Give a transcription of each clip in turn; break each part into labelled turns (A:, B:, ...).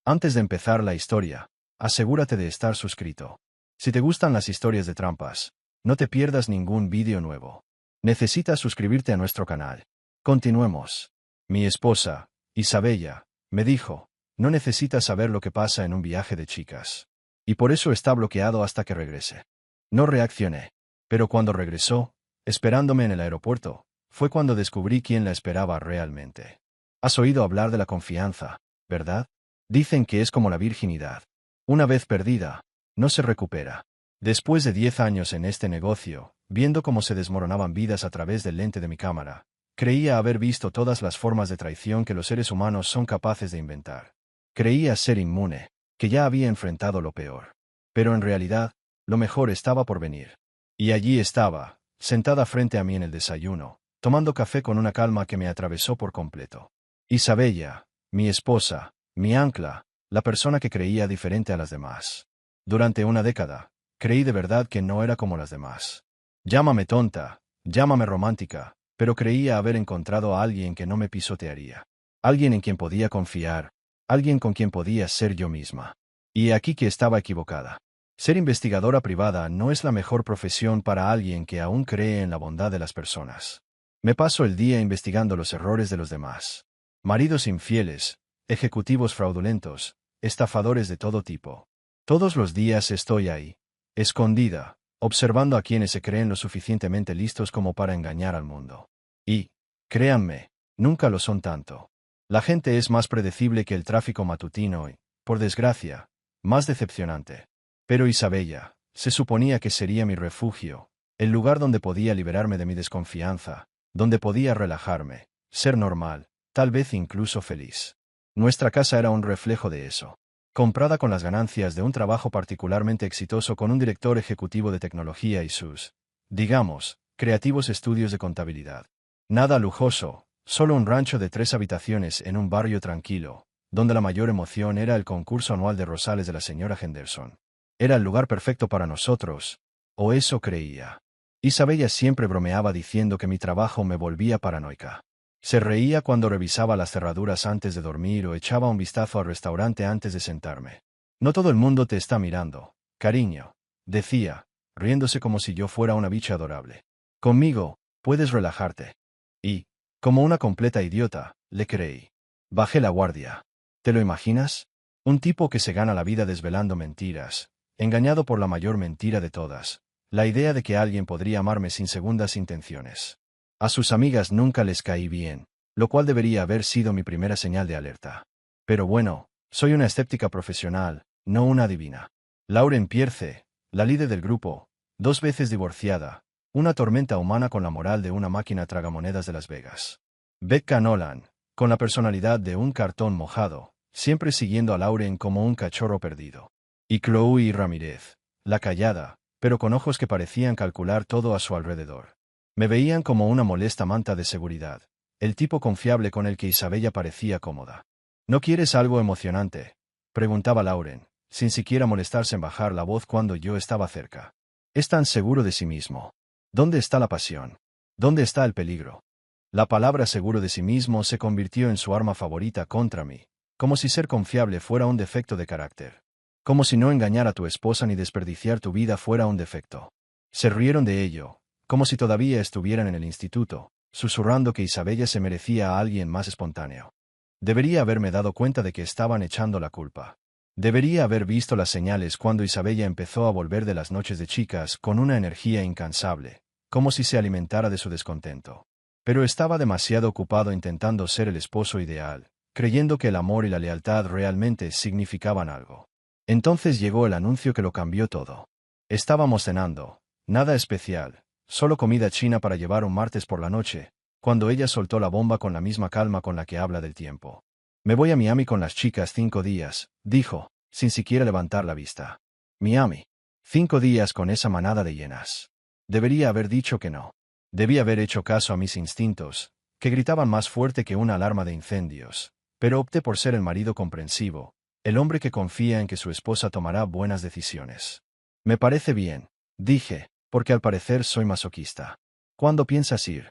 A: Antes de empezar la historia, asegúrate de estar suscrito. Si te gustan las historias de trampas, no te pierdas ningún vídeo nuevo. Necesitas suscribirte a nuestro canal. Continuemos. Mi esposa, Isabella, me dijo, no necesitas saber lo que pasa en un viaje de chicas. Y por eso está bloqueado hasta que regrese. No reaccioné. Pero cuando regresó, esperándome en el aeropuerto, fue cuando descubrí quién la esperaba realmente. Has oído hablar de la confianza, ¿verdad? Dicen que es como la virginidad. Una vez perdida, no se recupera. Después de 10 años en este negocio, viendo cómo se desmoronaban vidas a través del lente de mi cámara, creía haber visto todas las formas de traición que los seres humanos son capaces de inventar. Creía ser inmune, que ya había enfrentado lo peor. Pero en realidad, lo mejor estaba por venir. Y allí estaba, sentada frente a mí en el desayuno, tomando café con una calma que me atravesó por completo. Isabella, mi esposa, mi ancla, la persona que creía diferente a las demás. Durante una década, creí de verdad que no era como las demás. Llámame tonta, llámame romántica, pero creía haber encontrado a alguien que no me pisotearía. Alguien en quien podía confiar, alguien con quien podía ser yo misma. Y aquí que estaba equivocada. Ser investigadora privada no es la mejor profesión para alguien que aún cree en la bondad de las personas. Me paso el día investigando los errores de los demás. Maridos infieles, ejecutivos fraudulentos, estafadores de todo tipo. Todos los días estoy ahí, escondida, observando a quienes se creen lo suficientemente listos como para engañar al mundo. Y, créanme, nunca lo son tanto. La gente es más predecible que el tráfico matutino y, por desgracia, más decepcionante. Pero Isabella, se suponía que sería mi refugio, el lugar donde podía liberarme de mi desconfianza, donde podía relajarme, ser normal, tal vez incluso feliz. Nuestra casa era un reflejo de eso. Comprada con las ganancias de un trabajo particularmente exitoso con un director ejecutivo de tecnología y sus, digamos, creativos estudios de contabilidad. Nada lujoso, solo un rancho de 3 habitaciones en un barrio tranquilo, donde la mayor emoción era el concurso anual de rosales de la señora Henderson. Era el lugar perfecto para nosotros, o eso creía. Isabella siempre bromeaba diciendo que mi trabajo me volvía paranoica. Se reía cuando revisaba las cerraduras antes de dormir o echaba un vistazo al restaurante antes de sentarme. No todo el mundo te está mirando, cariño, decía, riéndose como si yo fuera una bicha adorable. Conmigo, puedes relajarte. Y, como una completa idiota, le creí. Bajé la guardia. ¿Te lo imaginas? Un tipo que se gana la vida desvelando mentiras, engañado por la mayor mentira de todas, la idea de que alguien podría amarme sin segundas intenciones. A sus amigas nunca les caí bien, lo cual debería haber sido mi primera señal de alerta. Pero bueno, soy una escéptica profesional, no una adivina. Lauren Pierce, la líder del grupo, 2 veces divorciada, una tormenta humana con la moral de una máquina tragamonedas de Las Vegas. Becca Nolan, con la personalidad de un cartón mojado, siempre siguiendo a Lauren como un cachorro perdido. Y Chloe Ramírez, la callada, pero con ojos que parecían calcular todo a su alrededor. Me veían como una molesta manta de seguridad, el tipo confiable con el que Isabella parecía cómoda. ¿No quieres algo emocionante?, preguntaba Lauren, sin siquiera molestarse en bajar la voz cuando yo estaba cerca. Es tan seguro de sí mismo. ¿Dónde está la pasión? ¿Dónde está el peligro? La palabra seguro de sí mismo se convirtió en su arma favorita contra mí, como si ser confiable fuera un defecto de carácter. Como si no engañar a tu esposa ni desperdiciar tu vida fuera un defecto. Se rieron de ello, como si todavía estuvieran en el instituto, susurrando que Isabella se merecía a alguien más espontáneo. Debería haberme dado cuenta de que estaban echando la culpa. Debería haber visto las señales cuando Isabella empezó a volver de las noches de chicas con una energía incansable, como si se alimentara de su descontento. Pero estaba demasiado ocupado intentando ser el esposo ideal, creyendo que el amor y la lealtad realmente significaban algo. Entonces llegó el anuncio que lo cambió todo. Estábamos cenando, nada especial, solo comida china para llevar un martes por la noche, cuando ella soltó la bomba con la misma calma con la que habla del tiempo. Me voy a Miami con las chicas 5 días, dijo, sin siquiera levantar la vista. Miami. 5 días con esa manada de hienas. Debería haber dicho que no. Debí haber hecho caso a mis instintos, que gritaban más fuerte que una alarma de incendios, pero opté por ser el marido comprensivo, el hombre que confía en que su esposa tomará buenas decisiones. Me parece bien, dije, porque al parecer soy masoquista. ¿Cuándo piensas ir?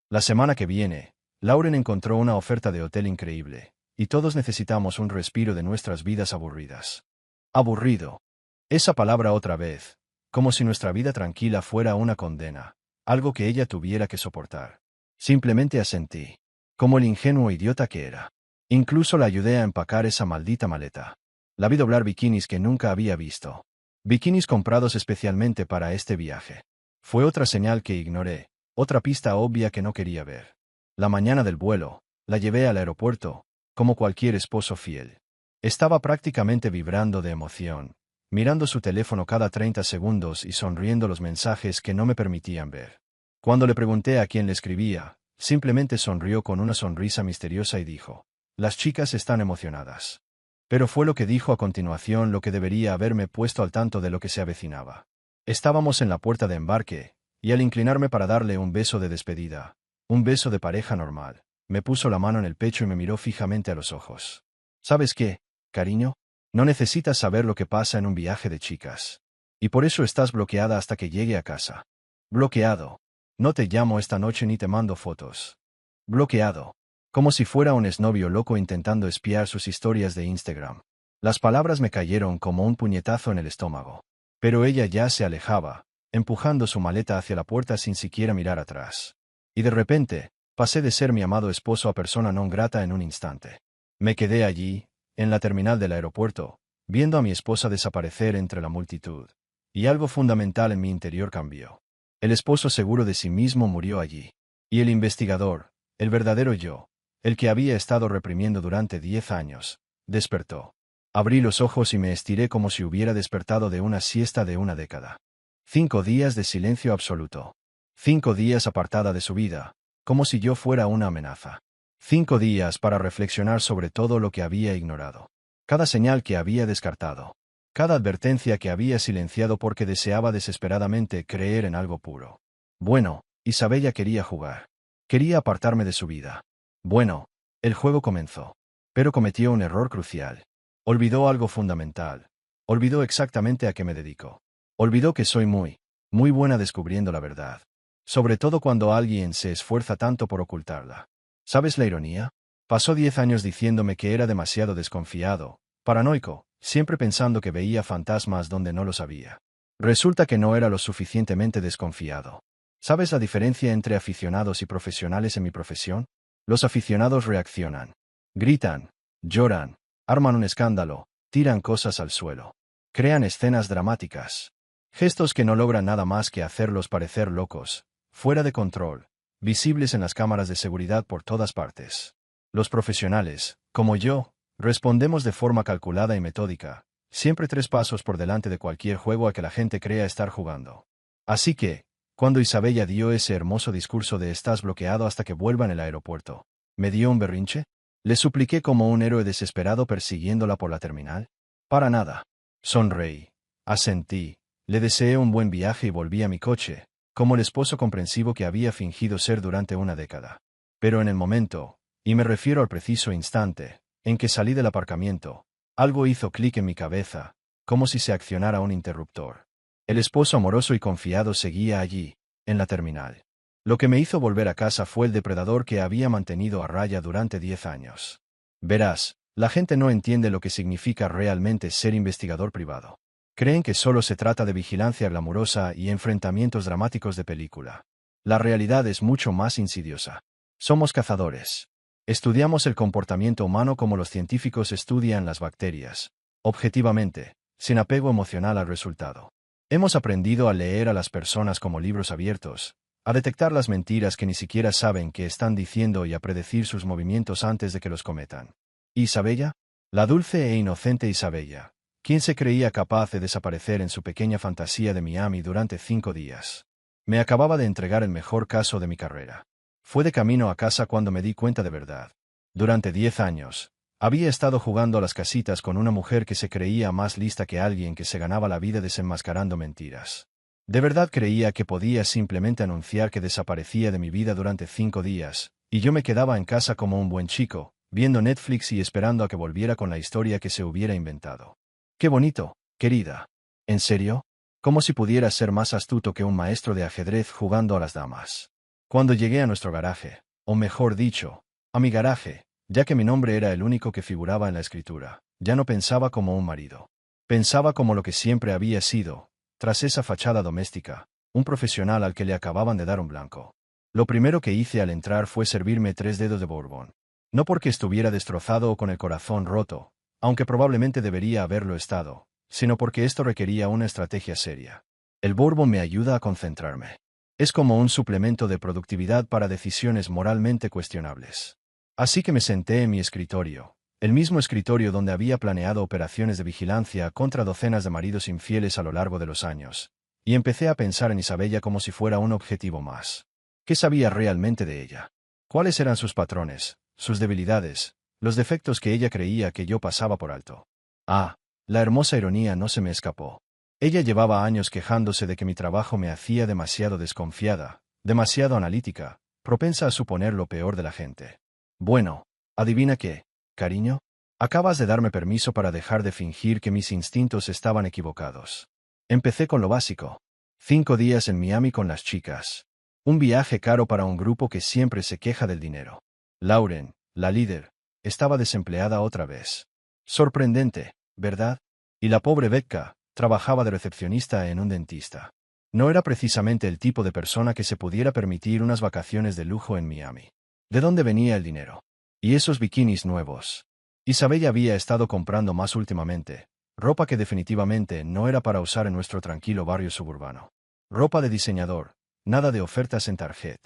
A: La semana que viene. Lauren encontró una oferta de hotel increíble, y todos necesitamos un respiro de nuestras vidas aburridas. Aburrido. Esa palabra otra vez, como si nuestra vida tranquila fuera una condena, algo que ella tuviera que soportar. Simplemente asentí, como el ingenuo idiota que era. Incluso la ayudé a empacar esa maldita maleta. La vi doblar bikinis que nunca había visto. Bikinis comprados especialmente para este viaje. Fue otra señal que ignoré, otra pista obvia que no quería ver. La mañana del vuelo, la llevé al aeropuerto, como cualquier esposo fiel. Estaba prácticamente vibrando de emoción, mirando su teléfono cada 30 segundos y sonriendo los mensajes que no me permitían ver. Cuando le pregunté a quién le escribía, simplemente sonrió con una sonrisa misteriosa y dijo: «Las chicas están emocionadas». Pero fue lo que dijo a continuación lo que debería haberme puesto al tanto de lo que se avecinaba. Estábamos en la puerta de embarque, y al inclinarme para darle un beso de despedida, un beso de pareja normal, me puso la mano en el pecho y me miró fijamente a los ojos. «¿Sabes qué, cariño? No necesitas saber lo que pasa en un viaje de chicas. Y por eso estás bloqueada hasta que llegue a casa». Bloqueado. No te llamo esta noche ni te mando fotos. Bloqueado. Como si fuera un exnovio loco intentando espiar sus historias de Instagram. Las palabras me cayeron como un puñetazo en el estómago. Pero ella ya se alejaba, empujando su maleta hacia la puerta sin siquiera mirar atrás. Y de repente, pasé de ser mi amado esposo a persona non grata en un instante. Me quedé allí, en la terminal del aeropuerto, viendo a mi esposa desaparecer entre la multitud. Y algo fundamental en mi interior cambió. El esposo seguro de sí mismo murió allí. Y el investigador, el verdadero yo, el que había estado reprimiendo durante 10 años, despertó. Abrí los ojos y me estiré como si hubiera despertado de una siesta de una década. 5 días de silencio absoluto. 5 días apartada de su vida, como si yo fuera una amenaza. 5 días para reflexionar sobre todo lo que había ignorado. Cada señal que había descartado. Cada advertencia que había silenciado porque deseaba desesperadamente creer en algo puro. Bueno, Isabella quería jugar. Quería apartarme de su vida. Bueno, el juego comenzó. Pero cometió un error crucial. Olvidó algo fundamental. Olvidó exactamente a qué me dedico. Olvidó que soy muy buena descubriendo la verdad. Sobre todo cuando alguien se esfuerza tanto por ocultarla. ¿Sabes la ironía? Pasó 10 años diciéndome que era demasiado desconfiado, paranoico, siempre pensando que veía fantasmas donde no los había. Resulta que no era lo suficientemente desconfiado. ¿Sabes la diferencia entre aficionados y profesionales en mi profesión? Los aficionados reaccionan. Gritan, lloran, arman un escándalo, tiran cosas al suelo. Crean escenas dramáticas. Gestos que no logran nada más que hacerlos parecer locos, fuera de control, visibles en las cámaras de seguridad por todas partes. Los profesionales, como yo, respondemos de forma calculada y metódica, siempre 3 pasos por delante de cualquier juego a que la gente crea estar jugando. Así que, cuando Isabella dio ese hermoso discurso de «estás bloqueado hasta que vuelva en el aeropuerto», ¿me dio un berrinche? ¿Le supliqué como un héroe desesperado persiguiéndola por la terminal? Para nada. Sonreí. Asentí. Le deseé un buen viaje y volví a mi coche, como el esposo comprensivo que había fingido ser durante una década. Pero en el momento, y me refiero al preciso instante, en que salí del aparcamiento, algo hizo clic en mi cabeza, como si se accionara un interruptor. El esposo amoroso y confiado seguía allí, en la terminal. Lo que me hizo volver a casa fue el depredador que había mantenido a raya durante 10 años. Verás, la gente no entiende lo que significa realmente ser investigador privado. Creen que solo se trata de vigilancia glamurosa y enfrentamientos dramáticos de película. La realidad es mucho más insidiosa. Somos cazadores. Estudiamos el comportamiento humano como los científicos estudian las bacterias, objetivamente, sin apego emocional al resultado. Hemos aprendido a leer a las personas como libros abiertos, a detectar las mentiras que ni siquiera saben que están diciendo y a predecir sus movimientos antes de que los cometan. ¿Isabella? La dulce e inocente Isabella. ¿Quién se creía capaz de desaparecer en su pequeña fantasía de Miami durante 5 días? Me acababa de entregar el mejor caso de mi carrera. Fue de camino a casa cuando me di cuenta de verdad. Durante 10 años, había estado jugando a las casitas con una mujer que se creía más lista que alguien que se ganaba la vida desenmascarando mentiras. De verdad creía que podía simplemente anunciar que desaparecía de mi vida durante 5 días, y yo me quedaba en casa como un buen chico, viendo Netflix y esperando a que volviera con la historia que se hubiera inventado. ¡Qué bonito, querida! ¿En serio? Como si pudiera ser más astuto que un maestro de ajedrez jugando a las damas. Cuando llegué a nuestro garaje, o mejor dicho, a mi garaje, ya que mi nombre era el único que figuraba en la escritura. Ya no pensaba como un marido. Pensaba como lo que siempre había sido, tras esa fachada doméstica, un profesional al que le acababan de dar un blanco. Lo primero que hice al entrar fue servirme 3 dedos de Bourbon. No porque estuviera destrozado o con el corazón roto, aunque probablemente debería haberlo estado, sino porque esto requería una estrategia seria. El Bourbon me ayuda a concentrarme. Es como un suplemento de productividad para decisiones moralmente cuestionables. Así que me senté en mi escritorio, el mismo escritorio donde había planeado operaciones de vigilancia contra docenas de maridos infieles a lo largo de los años, y empecé a pensar en Isabella como si fuera un objetivo más. ¿Qué sabía realmente de ella? ¿Cuáles eran sus patrones, sus debilidades, los defectos que ella creía que yo pasaba por alto? Ah, la hermosa ironía no se me escapó. Ella llevaba años quejándose de que mi trabajo me hacía demasiado desconfiada, demasiado analítica, propensa a suponer lo peor de la gente. Bueno, ¿adivina qué, cariño? Acabas de darme permiso para dejar de fingir que mis instintos estaban equivocados. Empecé con lo básico. 5 días en Miami con las chicas. Un viaje caro para un grupo que siempre se queja del dinero. Lauren, la líder, estaba desempleada otra vez. Sorprendente, ¿verdad? Y la pobre Becca trabajaba de recepcionista en un dentista. No era precisamente el tipo de persona que se pudiera permitir unas vacaciones de lujo en Miami. ¿De dónde venía el dinero? Y esos bikinis nuevos. Isabella había estado comprando más últimamente, ropa que definitivamente no era para usar en nuestro tranquilo barrio suburbano. Ropa de diseñador, nada de ofertas en Target.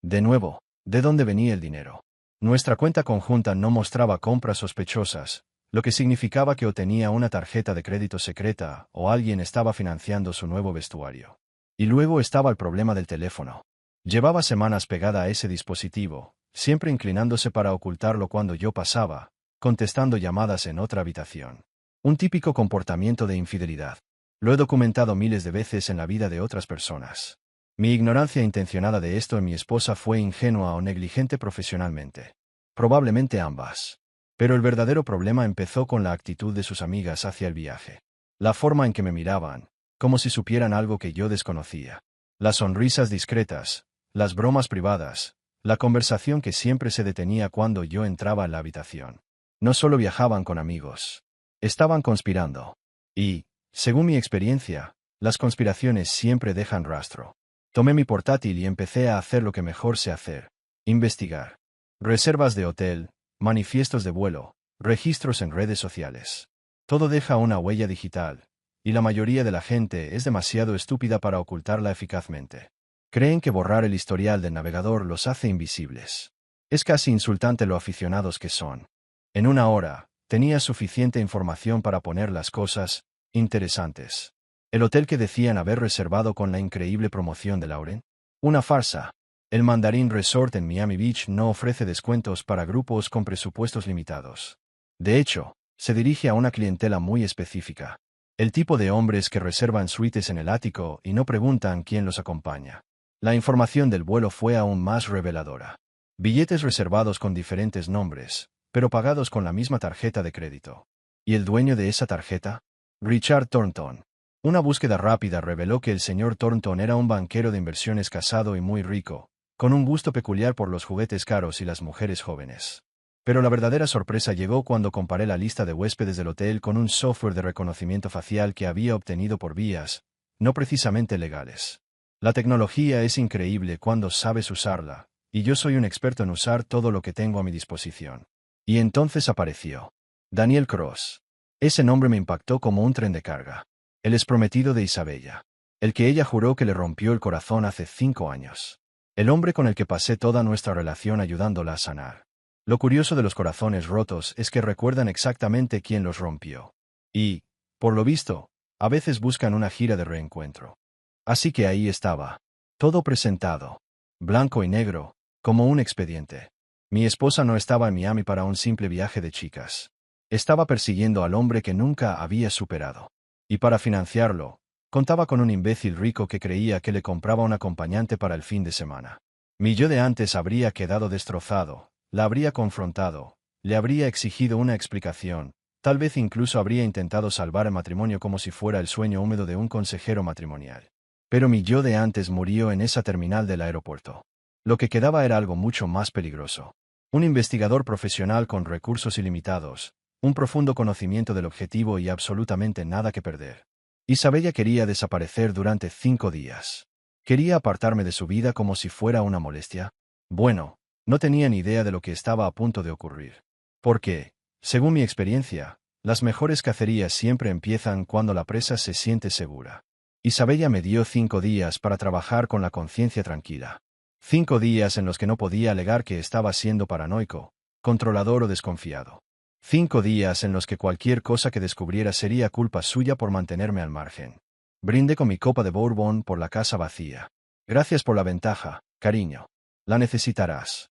A: De nuevo, ¿de dónde venía el dinero? Nuestra cuenta conjunta no mostraba compras sospechosas, lo que significaba que o tenía una tarjeta de crédito secreta o alguien estaba financiando su nuevo vestuario. Y luego estaba el problema del teléfono. Llevaba semanas pegada a ese dispositivo, siempre inclinándose para ocultarlo cuando yo pasaba, contestando llamadas en otra habitación. Un típico comportamiento de infidelidad. Lo he documentado miles de veces en la vida de otras personas. Mi ignorancia intencionada de esto en mi esposa fue ingenua o negligente profesionalmente. Probablemente ambas. Pero el verdadero problema empezó con la actitud de sus amigas hacia el viaje. La forma en que me miraban, como si supieran algo que yo desconocía. Las sonrisas discretas, las bromas privadas, la conversación que siempre se detenía cuando yo entraba en la habitación. No solo viajaban con amigos. Estaban conspirando. Y, según mi experiencia, las conspiraciones siempre dejan rastro. Tomé mi portátil y empecé a hacer lo que mejor sé hacer. Investigar. Reservas de hotel, manifiestos de vuelo, registros en redes sociales. Todo deja una huella digital, y la mayoría de la gente es demasiado estúpida para ocultarla eficazmente. Creen que borrar el historial del navegador los hace invisibles. Es casi insultante lo aficionados que son. En una hora, tenía suficiente información para poner las cosas interesantes. El hotel que decían haber reservado con la increíble promoción de Lauren. Una farsa. El Mandarin Resort en Miami Beach no ofrece descuentos para grupos con presupuestos limitados. De hecho, se dirige a una clientela muy específica. El tipo de hombres que reservan suites en el ático y no preguntan quién los acompaña. La información del vuelo fue aún más reveladora. Billetes reservados con diferentes nombres, pero pagados con la misma tarjeta de crédito. ¿Y el dueño de esa tarjeta? Richard Thornton. Una búsqueda rápida reveló que el señor Thornton era un banquero de inversiones casado y muy rico, con un gusto peculiar por los juguetes caros y las mujeres jóvenes. Pero la verdadera sorpresa llegó cuando comparé la lista de huéspedes del hotel con un software de reconocimiento facial que había obtenido por vías, no precisamente legales. La tecnología es increíble cuando sabes usarla, y yo soy un experto en usar todo lo que tengo a mi disposición. Y entonces apareció Daniel Cross. Ese nombre me impactó como un tren de carga. El exprometido de Isabella. El que ella juró que le rompió el corazón hace 5 años. El hombre con el que pasé toda nuestra relación ayudándola a sanar. Lo curioso de los corazones rotos es que recuerdan exactamente quién los rompió. Y, por lo visto, a veces buscan una gira de reencuentro. Así que ahí estaba. Todo presentado. Blanco y negro, como un expediente. Mi esposa no estaba en Miami para un simple viaje de chicas. Estaba persiguiendo al hombre que nunca había superado. Y para financiarlo, contaba con un imbécil rico que creía que le compraba un acompañante para el fin de semana. Mi yo de antes habría quedado destrozado, la habría confrontado, le habría exigido una explicación, tal vez incluso habría intentado salvar el matrimonio como si fuera el sueño húmedo de un consejero matrimonial. Pero mi yo de antes murió en esa terminal del aeropuerto. Lo que quedaba era algo mucho más peligroso. Un investigador profesional con recursos ilimitados, un profundo conocimiento del objetivo y absolutamente nada que perder. Isabella quería desaparecer durante 5 días. ¿Quería apartarme de su vida como si fuera una molestia? Bueno, no tenía ni idea de lo que estaba a punto de ocurrir. Porque, según mi experiencia, las mejores cacerías siempre empiezan cuando la presa se siente segura. Isabella me dio 5 días para trabajar con la conciencia tranquila. 5 días en los que no podía alegar que estaba siendo paranoico, controlador o desconfiado. 5 días en los que cualquier cosa que descubriera sería culpa suya por mantenerme al margen. Brindé con mi copa de bourbon por la casa vacía. Gracias por la ventaja, cariño. La necesitarás.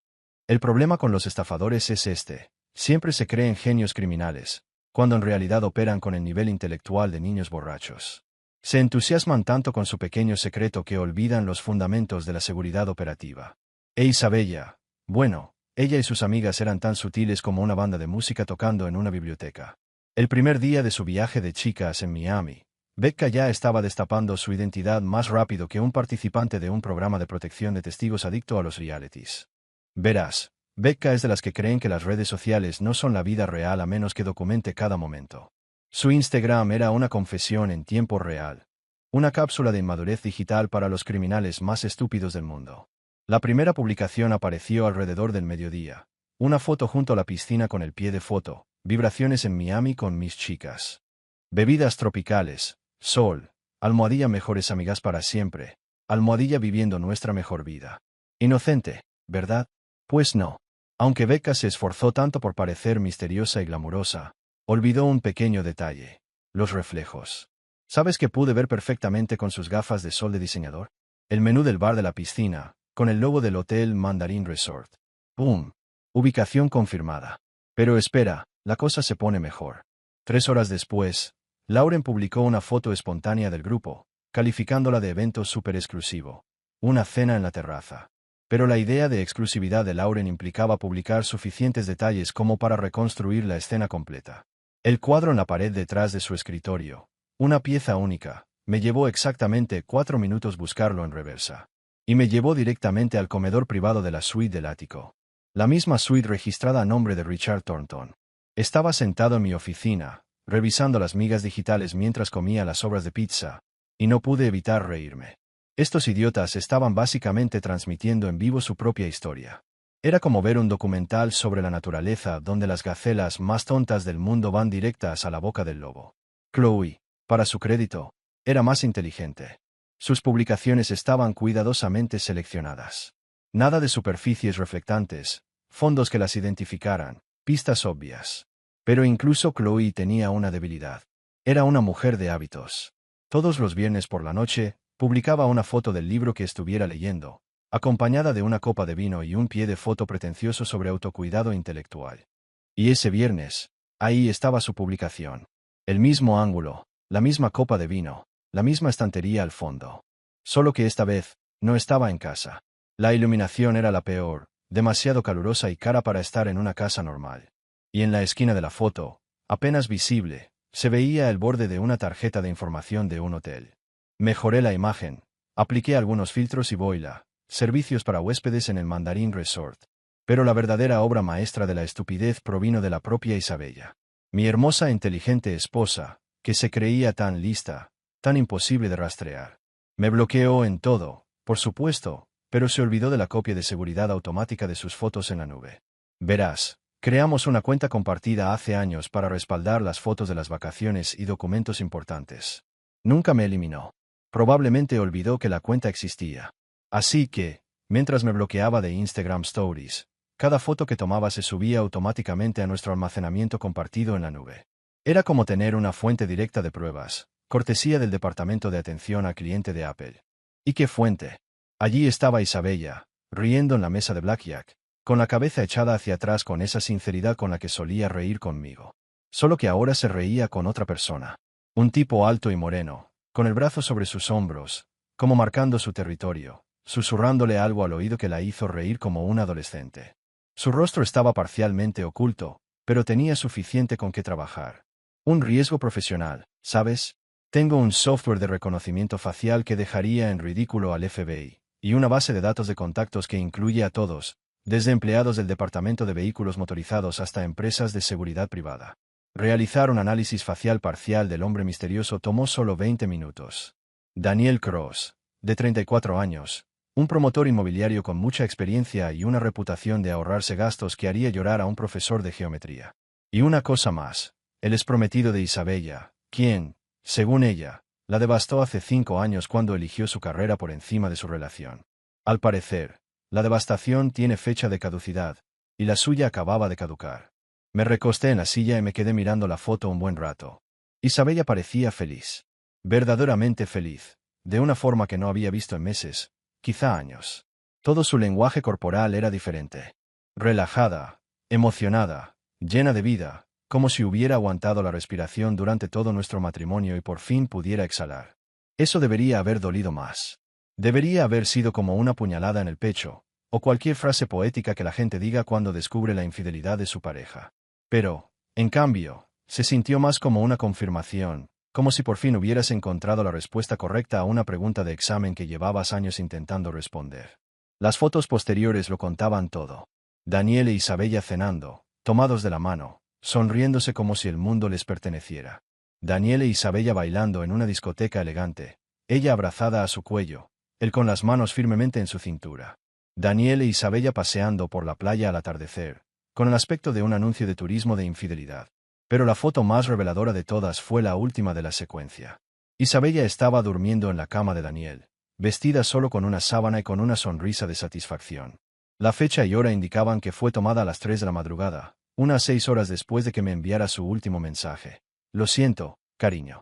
A: El problema con los estafadores es este. Siempre se creen genios criminales, cuando en realidad operan con el nivel intelectual de niños borrachos. Se entusiasman tanto con su pequeño secreto que olvidan los fundamentos de la seguridad operativa. Isabella, bueno, ella y sus amigas eran tan sutiles como una banda de música tocando en una biblioteca. El primer día de su viaje de chicas en Miami, Becca ya estaba destapando su identidad más rápido que un participante de un programa de protección de testigos adicto a los realities. Verás, Becca es de las que creen que las redes sociales no son la vida real a menos que documente cada momento. Su Instagram era una confesión en tiempo real. Una cápsula de inmadurez digital para los criminales más estúpidos del mundo. La primera publicación apareció alrededor del mediodía. Una foto junto a la piscina con el pie de foto, vibraciones en Miami con mis chicas. Bebidas tropicales, sol, almohadilla mejores amigas para siempre, almohadilla viviendo nuestra mejor vida. Inocente, ¿verdad? Pues no. Aunque Becca se esforzó tanto por parecer misteriosa y glamurosa, olvidó un pequeño detalle: los reflejos. ¿Sabes que pude ver perfectamente con sus gafas de sol de diseñador? El menú del bar de la piscina, con el logo del Hotel Mandarin Resort. ¡Pum! Ubicación confirmada. Pero espera, la cosa se pone mejor. 3 horas después, Lauren publicó una foto espontánea del grupo, calificándola de evento súper exclusivo. Una cena en la terraza. Pero la idea de exclusividad de Lauren implicaba publicar suficientes detalles como para reconstruir la escena completa. El cuadro en la pared detrás de su escritorio, una pieza única, me llevó exactamente 4 minutos buscarlo en reversa. Y me llevó directamente al comedor privado de la suite del ático. La misma suite registrada a nombre de Richard Thornton. Estaba sentado en mi oficina, revisando las migas digitales mientras comía las sobras de pizza, y no pude evitar reírme. Estos idiotas estaban básicamente transmitiendo en vivo su propia historia. Era como ver un documental sobre la naturaleza donde las gacelas más tontas del mundo van directas a la boca del lobo. Chloe, para su crédito, era más inteligente. Sus publicaciones estaban cuidadosamente seleccionadas. Nada de superficies reflectantes, fondos que las identificaran, pistas obvias. Pero incluso Chloe tenía una debilidad. Era una mujer de hábitos. Todos los viernes por la noche, publicaba una foto del libro que estuviera leyendo, acompañada de una copa de vino y un pie de foto pretencioso sobre autocuidado intelectual. Y ese viernes, ahí estaba su publicación. El mismo ángulo, la misma copa de vino, la misma estantería al fondo. Solo que esta vez, no estaba en casa. La iluminación era la peor, demasiado calurosa y cara para estar en una casa normal. Y en la esquina de la foto, apenas visible, se veía el borde de una tarjeta de información de un hotel. Mejoré la imagen, apliqué algunos filtros y boila, servicios para huéspedes en el Mandarin Resort. Pero la verdadera obra maestra de la estupidez provino de la propia Isabella. Mi hermosa e inteligente esposa, que se creía tan lista, tan imposible de rastrear. Me bloqueó en todo, por supuesto, pero se olvidó de la copia de seguridad automática de sus fotos en la nube. Verás, creamos una cuenta compartida hace años para respaldar las fotos de las vacaciones y documentos importantes. Nunca me eliminó. Probablemente olvidó que la cuenta existía. Así que, mientras me bloqueaba de Instagram Stories, cada foto que tomaba se subía automáticamente a nuestro almacenamiento compartido en la nube. Era como tener una fuente directa de pruebas, cortesía del departamento de atención al cliente de Apple. ¿Y qué fuente? Allí estaba Isabella, riendo en la mesa de blackjack, con la cabeza echada hacia atrás con esa sinceridad con la que solía reír conmigo. Solo que ahora se reía con otra persona. Un tipo alto y moreno, con el brazo sobre sus hombros, como marcando su territorio, susurrándole algo al oído que la hizo reír como un adolescente. Su rostro estaba parcialmente oculto, pero tenía suficiente con qué trabajar. Un riesgo profesional, ¿sabes? Tengo un software de reconocimiento facial que dejaría en ridículo al FBI, y una base de datos de contactos que incluye a todos, desde empleados del Departamento de Vehículos Motorizados hasta empresas de seguridad privada. Realizar un análisis facial parcial del hombre misterioso tomó solo 20 minutos. Daniel Cross, de 34 años, un promotor inmobiliario con mucha experiencia y una reputación de ahorrarse gastos que haría llorar a un profesor de geometría. Y una cosa más, el exprometido de Isabella, quien, según ella, la devastó hace 5 años cuando eligió su carrera por encima de su relación. Al parecer, la devastación tiene fecha de caducidad, y la suya acababa de caducar. Me recosté en la silla y me quedé mirando la foto un buen rato. Isabella parecía feliz. Verdaderamente feliz, de una forma que no había visto en meses, quizá años. Todo su lenguaje corporal era diferente. Relajada, emocionada, llena de vida, como si hubiera aguantado la respiración durante todo nuestro matrimonio y por fin pudiera exhalar. Eso debería haber dolido más. Debería haber sido como una puñalada en el pecho, o cualquier frase poética que la gente diga cuando descubre la infidelidad de su pareja. Pero, en cambio, se sintió más como una confirmación, como si por fin hubieras encontrado la respuesta correcta a una pregunta de examen que llevabas años intentando responder. Las fotos posteriores lo contaban todo. Daniel e Isabella cenando, tomados de la mano, sonriéndose como si el mundo les perteneciera. Daniel e Isabella bailando en una discoteca elegante, ella abrazada a su cuello, él con las manos firmemente en su cintura. Daniel e Isabella paseando por la playa al atardecer, con el aspecto de un anuncio de turismo de infidelidad. Pero la foto más reveladora de todas fue la última de la secuencia. Isabella estaba durmiendo en la cama de Daniel, vestida solo con una sábana y con una sonrisa de satisfacción. La fecha y hora indicaban que fue tomada a las 3 de la madrugada, unas 6 horas después de que me enviara su último mensaje. Lo siento, cariño.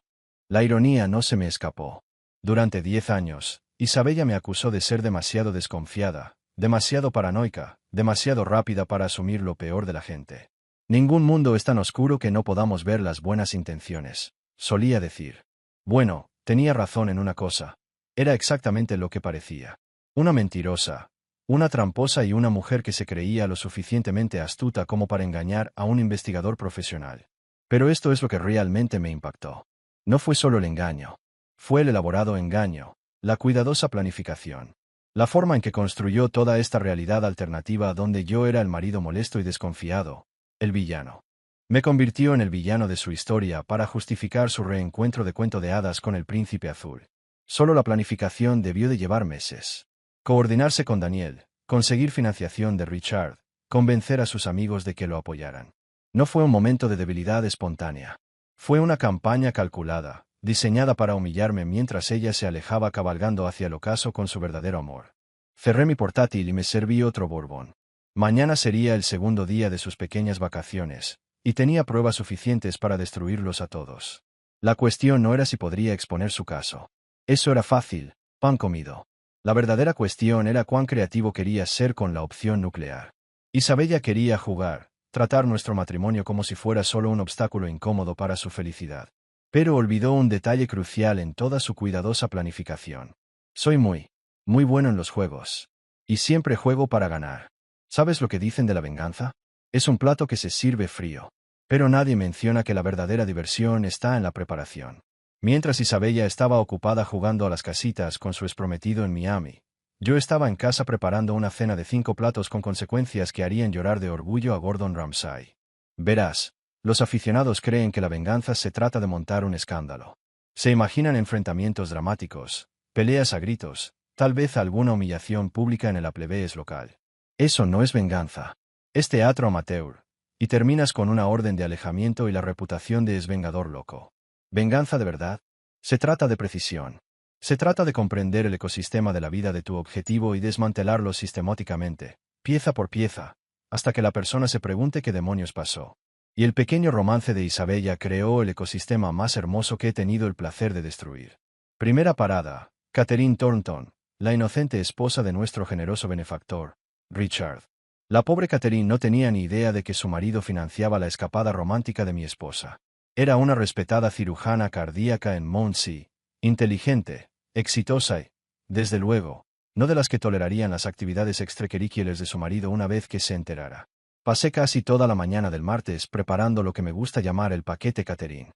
A: La ironía no se me escapó. Durante 10 años, Isabella me acusó de ser demasiado desconfiada, demasiado paranoica, demasiado rápida para asumir lo peor de la gente. Ningún mundo es tan oscuro que no podamos ver las buenas intenciones, solía decir. Bueno, tenía razón en una cosa. Era exactamente lo que parecía. Una mentirosa, una tramposa y una mujer que se creía lo suficientemente astuta como para engañar a un investigador profesional. Pero esto es lo que realmente me impactó. No fue solo el engaño. Fue el elaborado engaño, la cuidadosa planificación. La forma en que construyó toda esta realidad alternativa donde yo era el marido molesto y desconfiado, el villano. Me convirtió en el villano de su historia para justificar su reencuentro de cuento de hadas con el príncipe azul. Solo la planificación debió de llevar meses. Coordinarse con Daniel, conseguir financiación de Richard, convencer a sus amigos de que lo apoyaran. No fue un momento de debilidad espontánea. Fue una campaña calculada, diseñada para humillarme mientras ella se alejaba cabalgando hacia el ocaso con su verdadero amor. Cerré mi portátil y me serví otro bourbon. Mañana sería el segundo día de sus pequeñas vacaciones, y tenía pruebas suficientes para destruirlos a todos. La cuestión no era si podría exponer su caso. Eso era fácil, pan comido. La verdadera cuestión era cuán creativo quería ser con la opción nuclear. Isabella quería jugar, tratar nuestro matrimonio como si fuera solo un obstáculo incómodo para su felicidad. Pero olvidó un detalle crucial en toda su cuidadosa planificación. Soy muy bueno en los juegos. Y siempre juego para ganar. ¿Sabes lo que dicen de la venganza? Es un plato que se sirve frío. Pero nadie menciona que la verdadera diversión está en la preparación. Mientras Isabella estaba ocupada jugando a las casitas con su exprometido en Miami, yo estaba en casa preparando una cena de 5 platos con consecuencias que harían llorar de orgullo a Gordon Ramsay. Verás, los aficionados creen que la venganza se trata de montar un escándalo. Se imaginan enfrentamientos dramáticos, peleas a gritos, tal vez alguna humillación pública en el plebeyes local. Eso no es venganza. Es teatro amateur, y terminas con una orden de alejamiento y la reputación de esvengador loco. ¿Venganza de verdad? Se trata de precisión. Se trata de comprender el ecosistema de la vida de tu objetivo y desmantelarlo sistemáticamente, pieza por pieza, hasta que la persona se pregunte qué demonios pasó. Y el pequeño romance de Isabella creó el ecosistema más hermoso que he tenido el placer de destruir. Primera parada, Catherine Thornton, la inocente esposa de nuestro generoso benefactor, Richard. La pobre Catherine no tenía ni idea de que su marido financiaba la escapada romántica de mi esposa. Era una respetada cirujana cardíaca en Mount inteligente, exitosa y, desde luego, no de las que tolerarían las actividades extracurriculares de su marido una vez que se enterara. Pasé casi toda la mañana del martes preparando lo que me gusta llamar el paquete Catherine.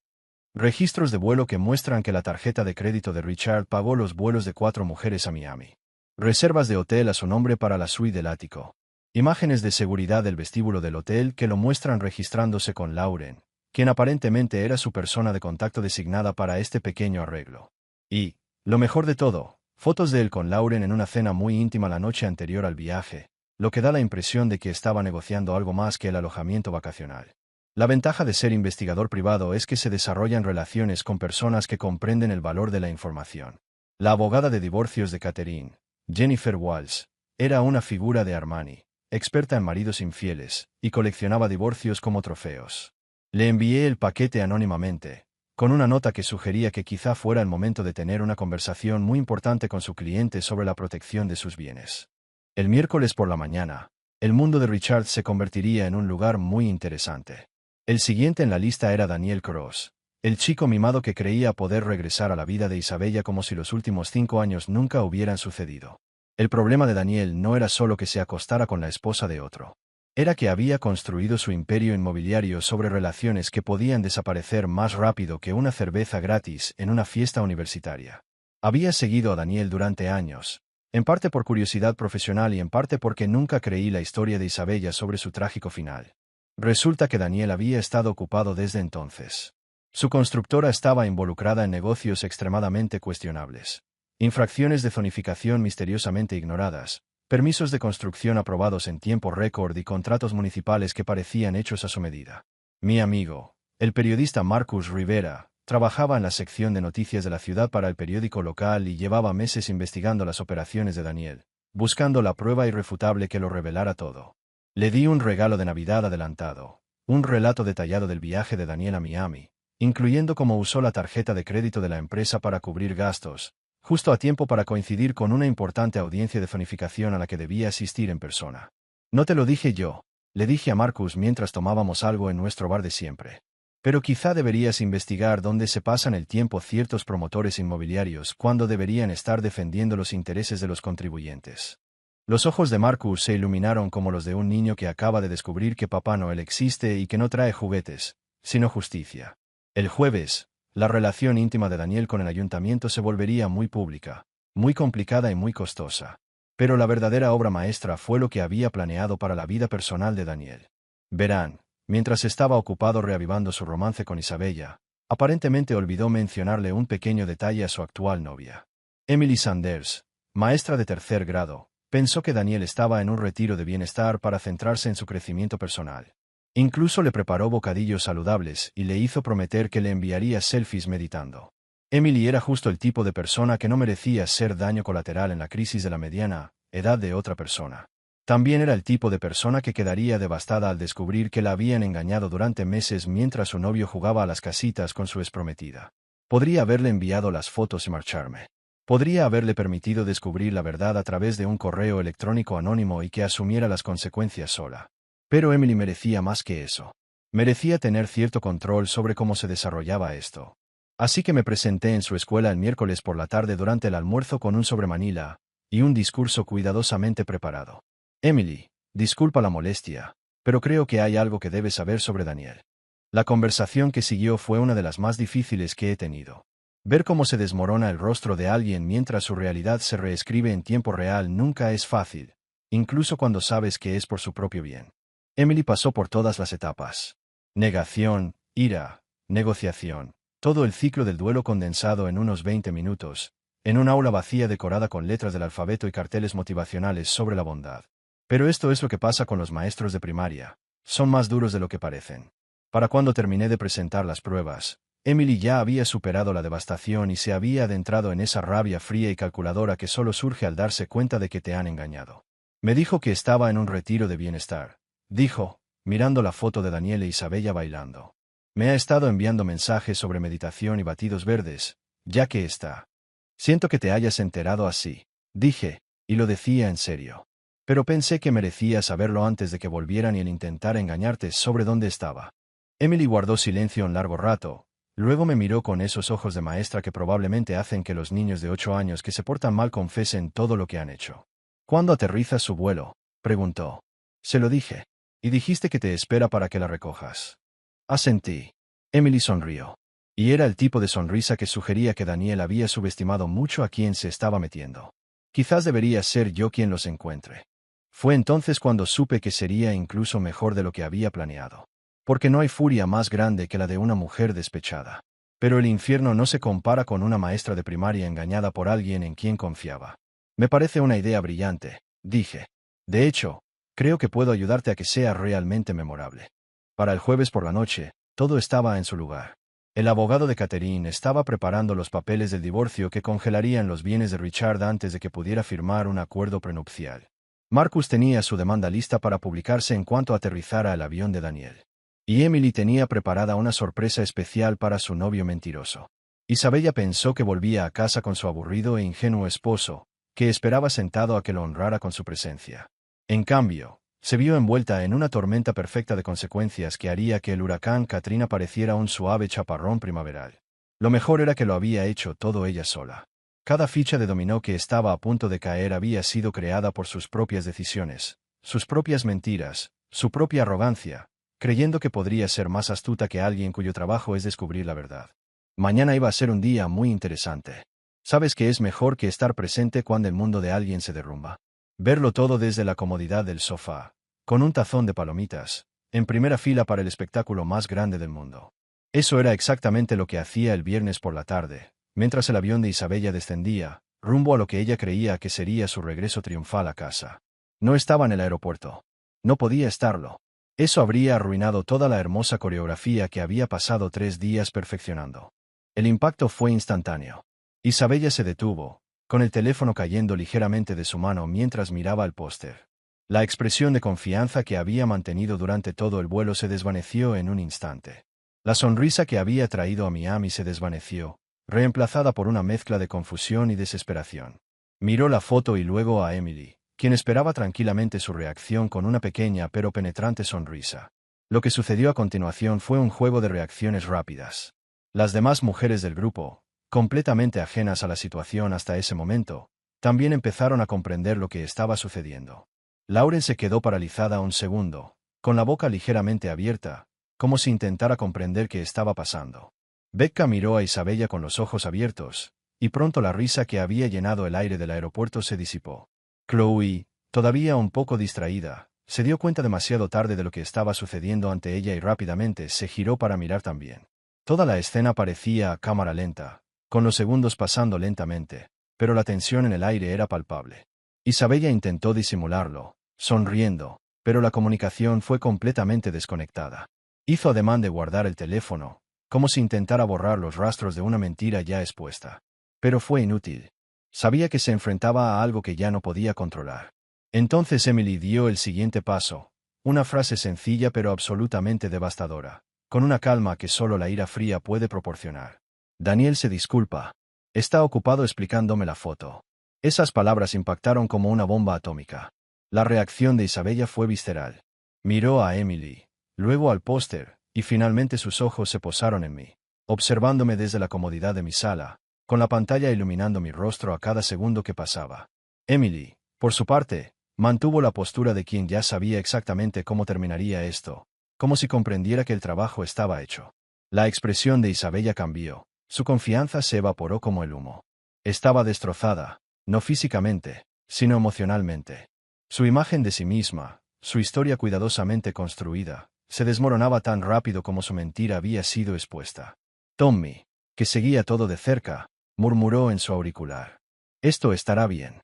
A: Registros de vuelo que muestran que la tarjeta de crédito de Richard pagó los vuelos de 4 mujeres a Miami. Reservas de hotel a su nombre para la suite del ático. Imágenes de seguridad del vestíbulo del hotel que lo muestran registrándose con Lauren, quien aparentemente era su persona de contacto designada para este pequeño arreglo. Y, lo mejor de todo, fotos de él con Lauren en una cena muy íntima la noche anterior al viaje, lo que da la impresión de que estaba negociando algo más que el alojamiento vacacional. La ventaja de ser investigador privado es que se desarrollan relaciones con personas que comprenden el valor de la información. La abogada de divorcios de Catherine, Jennifer Walls, era una figura de Armani, experta en maridos infieles, y coleccionaba divorcios como trofeos. Le envié el paquete anónimamente, con una nota que sugería que quizá fuera el momento de tener una conversación muy importante con su cliente sobre la protección de sus bienes. El miércoles por la mañana, el mundo de Richard se convertiría en un lugar muy interesante. El siguiente en la lista era Daniel Cross, el chico mimado que creía poder regresar a la vida de Isabella como si los últimos 5 años nunca hubieran sucedido. El problema de Daniel no era solo que se acostara con la esposa de otro. Era que había construido su imperio inmobiliario sobre relaciones que podían desaparecer más rápido que una cerveza gratis en una fiesta universitaria. Había seguido a Daniel durante años, en parte por curiosidad profesional y en parte porque nunca creí la historia de Isabella sobre su trágico final. Resulta que Daniel había estado ocupado desde entonces. Su constructora estaba involucrada en negocios extremadamente cuestionables. Infracciones de zonificación misteriosamente ignoradas, permisos de construcción aprobados en tiempo récord y contratos municipales que parecían hechos a su medida. Mi amigo, el periodista Marcus Rivera, trabajaba en la sección de noticias de la ciudad para el periódico local y llevaba meses investigando las operaciones de Daniel, buscando la prueba irrefutable que lo revelara todo. Le di un regalo de Navidad adelantado, un relato detallado del viaje de Daniel a Miami, incluyendo cómo usó la tarjeta de crédito de la empresa para cubrir gastos, justo a tiempo para coincidir con una importante audiencia de zonificación a la que debía asistir en persona. No te lo dije yo, le dije a Marcus mientras tomábamos algo en nuestro bar de siempre. Pero quizá deberías investigar dónde se pasan el tiempo ciertos promotores inmobiliarios cuando deberían estar defendiendo los intereses de los contribuyentes. Los ojos de Marcus se iluminaron como los de un niño que acaba de descubrir que Papá Noel existe y que no trae juguetes, sino justicia. El jueves, la relación íntima de Daniel con el ayuntamiento se volvería muy pública, muy complicada y muy costosa. Pero la verdadera obra maestra fue lo que había planeado para la vida personal de Daniel. Verán, mientras estaba ocupado reavivando su romance con Isabella, aparentemente olvidó mencionarle un pequeño detalle a su actual novia. Emily Sanders, maestra de 3er grado, pensó que Daniel estaba en un retiro de bienestar para centrarse en su crecimiento personal. Incluso le preparó bocadillos saludables y le hizo prometer que le enviaría selfies meditando. Emily era justo el tipo de persona que no merecía ser daño colateral en la crisis de la mediana edad de otra persona. También era el tipo de persona que quedaría devastada al descubrir que la habían engañado durante meses mientras su novio jugaba a las casitas con su exprometida. Podría haberle enviado las fotos y marcharme. Podría haberle permitido descubrir la verdad a través de un correo electrónico anónimo y que asumiera las consecuencias sola. Pero Emily merecía más que eso. Merecía tener cierto control sobre cómo se desarrollaba esto. Así que me presenté en su escuela el miércoles por la tarde durante el almuerzo con un sobre Manila y un discurso cuidadosamente preparado. Emily, disculpa la molestia, pero creo que hay algo que debes saber sobre Daniel. La conversación que siguió fue una de las más difíciles que he tenido. Ver cómo se desmorona el rostro de alguien mientras su realidad se reescribe en tiempo real nunca es fácil, incluso cuando sabes que es por su propio bien. Emily pasó por todas las etapas. Negación, ira, negociación, todo el ciclo del duelo condensado en unos 20 minutos, en un aula vacía decorada con letras del alfabeto y carteles motivacionales sobre la bondad. Pero esto es lo que pasa con los maestros de primaria. Son más duros de lo que parecen. Para cuando terminé de presentar las pruebas, Emily ya había superado la devastación y se había adentrado en esa rabia fría y calculadora que solo surge al darse cuenta de que te han engañado. Me dijo que estaba en un retiro de bienestar, dijo, mirando la foto de Daniel e Isabella bailando. Me ha estado enviando mensajes sobre meditación y batidos verdes, ya que está. Siento que te hayas enterado así, dije, y lo decía en serio. Pero pensé que merecía saberlo antes de que volvieran y el intentar engañarte sobre dónde estaba. Emily guardó silencio un largo rato, luego me miró con esos ojos de maestra que probablemente hacen que los niños de 8 años que se portan mal confesen todo lo que han hecho. ¿Cuándo aterriza su vuelo?, preguntó. Se lo dije. Y dijiste que te espera para que la recojas. Asentí. Emily sonrió. Y era el tipo de sonrisa que sugería que Daniel había subestimado mucho a quien se estaba metiendo. Quizás debería ser yo quien los encuentre. Fue entonces cuando supe que sería incluso mejor de lo que había planeado. Porque no hay furia más grande que la de una mujer despechada. Pero el infierno no se compara con una maestra de primaria engañada por alguien en quien confiaba. Me parece una idea brillante, dije. De hecho, creo que puedo ayudarte a que sea realmente memorable. Para el jueves por la noche, todo estaba en su lugar. El abogado de Catherine estaba preparando los papeles del divorcio que congelarían los bienes de Richard antes de que pudiera firmar un acuerdo prenupcial. Marcus tenía su demanda lista para publicarse en cuanto aterrizara el avión de Daniel. Y Emily tenía preparada una sorpresa especial para su novio mentiroso. Isabella pensó que volvía a casa con su aburrido e ingenuo esposo, que esperaba sentado a que lo honrara con su presencia. En cambio, se vio envuelta en una tormenta perfecta de consecuencias que haría que el huracán Katrina pareciera un suave chaparrón primaveral. Lo mejor era que lo había hecho todo ella sola. Cada ficha de dominó que estaba a punto de caer había sido creada por sus propias decisiones, sus propias mentiras, su propia arrogancia, creyendo que podría ser más astuta que alguien cuyo trabajo es descubrir la verdad. Mañana iba a ser un día muy interesante. ¿Sabes que es mejor que estar presente cuando el mundo de alguien se derrumba? Verlo todo desde la comodidad del sofá, con un tazón de palomitas, en primera fila para el espectáculo más grande del mundo. Eso era exactamente lo que hacía el viernes por la tarde, mientras el avión de Isabella descendía, rumbo a lo que ella creía que sería su regreso triunfal a casa. No estaba en el aeropuerto. No podía estarlo. Eso habría arruinado toda la hermosa coreografía que había pasado 3 días perfeccionando. El impacto fue instantáneo. Isabella se detuvo, con el teléfono cayendo ligeramente de su mano mientras miraba el póster. La expresión de confianza que había mantenido durante todo el vuelo se desvaneció en un instante. La sonrisa que había traído a Miami se desvaneció, reemplazada por una mezcla de confusión y desesperación. Miró la foto y luego a Emily, quien esperaba tranquilamente su reacción con una pequeña pero penetrante sonrisa. Lo que sucedió a continuación fue un juego de reacciones rápidas. Las demás mujeres del grupo, completamente ajenas a la situación hasta ese momento, también empezaron a comprender lo que estaba sucediendo. Lauren se quedó paralizada un segundo, con la boca ligeramente abierta, como si intentara comprender qué estaba pasando. Becca miró a Isabella con los ojos abiertos, y pronto la risa que había llenado el aire del aeropuerto se disipó. Chloe, todavía un poco distraída, se dio cuenta demasiado tarde de lo que estaba sucediendo ante ella y rápidamente se giró para mirar también. Toda la escena parecía a cámara lenta, con los segundos pasando lentamente, pero la tensión en el aire era palpable. Isabella intentó disimularlo, sonriendo, pero la comunicación fue completamente desconectada. Hizo ademán de guardar el teléfono, como si intentara borrar los rastros de una mentira ya expuesta. Pero fue inútil. Sabía que se enfrentaba a algo que ya no podía controlar. Entonces Emily dio el siguiente paso, una frase sencilla pero absolutamente devastadora, con una calma que solo la ira fría puede proporcionar. Daniel se disculpa. Está ocupado explicándome la foto. Esas palabras impactaron como una bomba atómica. La reacción de Isabella fue visceral. Miró a Emily, luego al póster, y finalmente sus ojos se posaron en mí, observándome desde la comodidad de mi sala, con la pantalla iluminando mi rostro a cada segundo que pasaba. Emily, por su parte, mantuvo la postura de quien ya sabía exactamente cómo terminaría esto, como si comprendiera que el trabajo estaba hecho. La expresión de Isabella cambió, su confianza se evaporó como el humo. Estaba destrozada, no físicamente, sino emocionalmente. Su imagen de sí misma, su historia cuidadosamente construida, se desmoronaba tan rápido como su mentira había sido expuesta. Tommy, que seguía todo de cerca, murmuró en su auricular. Esto estará bien.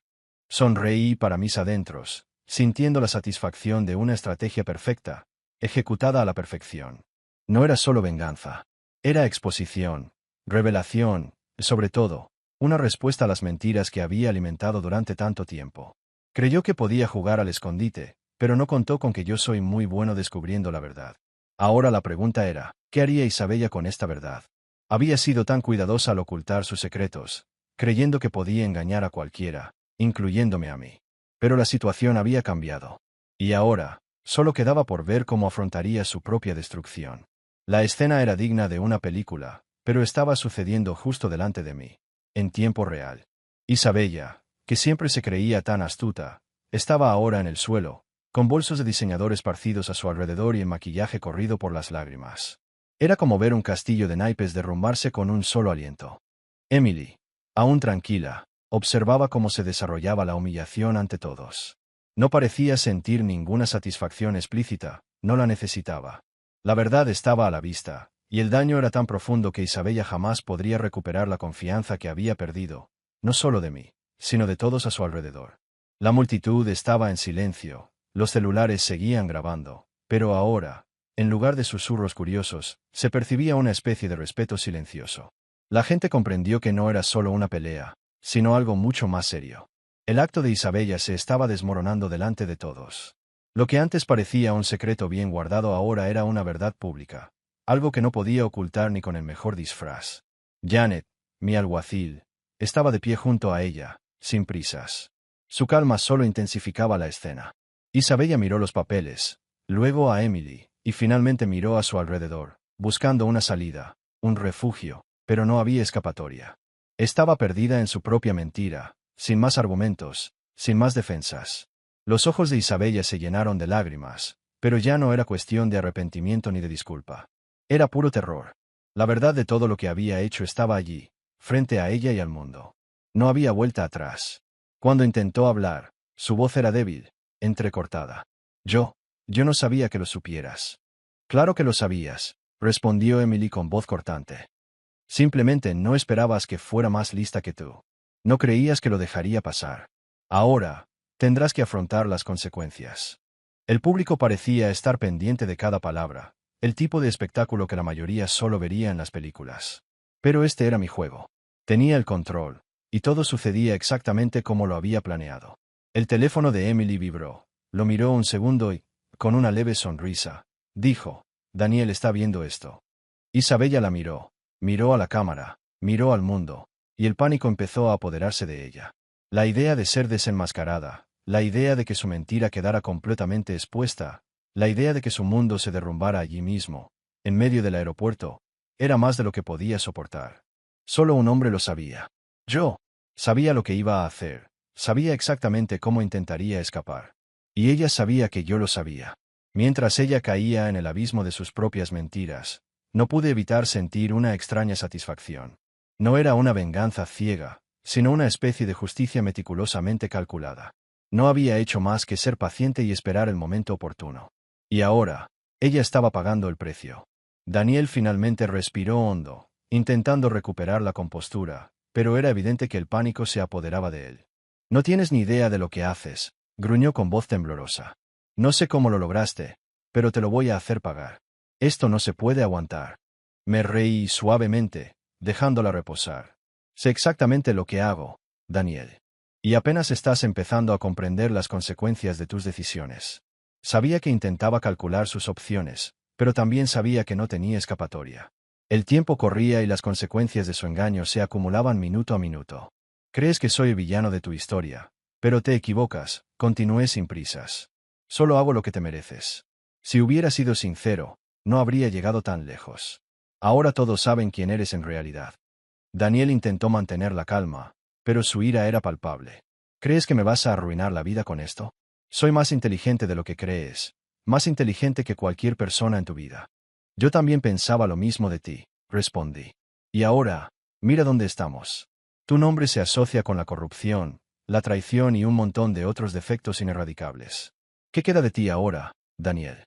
A: Sonreí para mis adentros, sintiendo la satisfacción de una estrategia perfecta, ejecutada a la perfección. No era solo venganza. Era exposición, revelación, y sobre todo, una respuesta a las mentiras que había alimentado durante tanto tiempo. Creyó que podía jugar al escondite, pero no contó con que yo soy muy bueno descubriendo la verdad. Ahora la pregunta era, ¿qué haría Isabella con esta verdad? Había sido tan cuidadosa al ocultar sus secretos, creyendo que podía engañar a cualquiera, incluyéndome a mí. Pero la situación había cambiado. Y ahora, solo quedaba por ver cómo afrontaría su propia destrucción. La escena era digna de una película, pero estaba sucediendo justo delante de mí, en tiempo real. Isabella, que siempre se creía tan astuta, estaba ahora en el suelo, con bolsos de diseñador esparcidos a su alrededor y el maquillaje corrido por las lágrimas. Era como ver un castillo de naipes derrumbarse con un solo aliento. Emily, aún tranquila, observaba cómo se desarrollaba la humillación ante todos. No parecía sentir ninguna satisfacción explícita, no la necesitaba. La verdad estaba a la vista, y el daño era tan profundo que Isabella jamás podría recuperar la confianza que había perdido, no solo de mí, sino de todos a su alrededor. La multitud estaba en silencio, los celulares seguían grabando, pero ahora, en lugar de susurros curiosos, se percibía una especie de respeto silencioso. La gente comprendió que no era solo una pelea, sino algo mucho más serio. El acto de Isabella se estaba desmoronando delante de todos. Lo que antes parecía un secreto bien guardado ahora era una verdad pública, algo que no podía ocultar ni con el mejor disfraz. Janet, mi alguacil, estaba de pie junto a ella, sin prisas. Su calma solo intensificaba la escena. Isabella miró los papeles, luego a Emily, y finalmente miró a su alrededor, buscando una salida, un refugio, pero no había escapatoria. Estaba perdida en su propia mentira, sin más argumentos, sin más defensas. Los ojos de Isabella se llenaron de lágrimas, pero ya no era cuestión de arrepentimiento ni de disculpa. Era puro terror. La verdad de todo lo que había hecho estaba allí, frente a ella y al mundo. No había vuelta atrás. Cuando intentó hablar, su voz era débil, entrecortada. Yo no sabía que lo supieras. Claro que lo sabías, respondió Emily con voz cortante. Simplemente no esperabas que fuera más lista que tú. No creías que lo dejaría pasar. Ahora, tendrás que afrontar las consecuencias. El público parecía estar pendiente de cada palabra, el tipo de espectáculo que la mayoría solo vería en las películas. Pero este era mi juego. Tenía el control, y todo sucedía exactamente como lo había planeado. El teléfono de Emily vibró, lo miró un segundo y, con una leve sonrisa, dijo, «Daniel está viendo esto». Isabella la miró a la cámara, miró al mundo, y el pánico empezó a apoderarse de ella. La idea de ser desenmascarada, la idea de que su mentira quedara completamente expuesta, la idea de que su mundo se derrumbara allí mismo, en medio del aeropuerto, era más de lo que podía soportar. Solo un hombre lo sabía. Yo. Sabía lo que iba a hacer, sabía exactamente cómo intentaría escapar. Y ella sabía que yo lo sabía. Mientras ella caía en el abismo de sus propias mentiras, no pude evitar sentir una extraña satisfacción. No era una venganza ciega, sino una especie de justicia meticulosamente calculada. No había hecho más que ser paciente y esperar el momento oportuno. Y ahora, ella estaba pagando el precio. Daniel finalmente respiró hondo, intentando recuperar la compostura, pero era evidente que el pánico se apoderaba de él. «No tienes ni idea de lo que haces», gruñó con voz temblorosa. «No sé cómo lo lograste, pero te lo voy a hacer pagar. Esto no se puede aguantar». Me reí suavemente, dejándola reposar. «Sé exactamente lo que hago, Daniel. Y apenas estás empezando a comprender las consecuencias de tus decisiones». Sabía que intentaba calcular sus opciones, pero también sabía que no tenía escapatoria. El tiempo corría y las consecuencias de su engaño se acumulaban minuto a minuto. «Crees que soy el villano de tu historia, pero te equivocas», continué sin prisas. «Solo hago lo que te mereces. Si hubiera sido sincero, no habría llegado tan lejos. Ahora todos saben quién eres en realidad». Daniel intentó mantener la calma, pero su ira era palpable. «¿Crees que me vas a arruinar la vida con esto? Soy más inteligente de lo que crees, más inteligente que cualquier persona en tu vida». «Yo también pensaba lo mismo de ti», respondí. «Y ahora, mira dónde estamos. Tu nombre se asocia con la corrupción, la traición y un montón de otros defectos inerradicables. ¿Qué queda de ti ahora, Daniel?»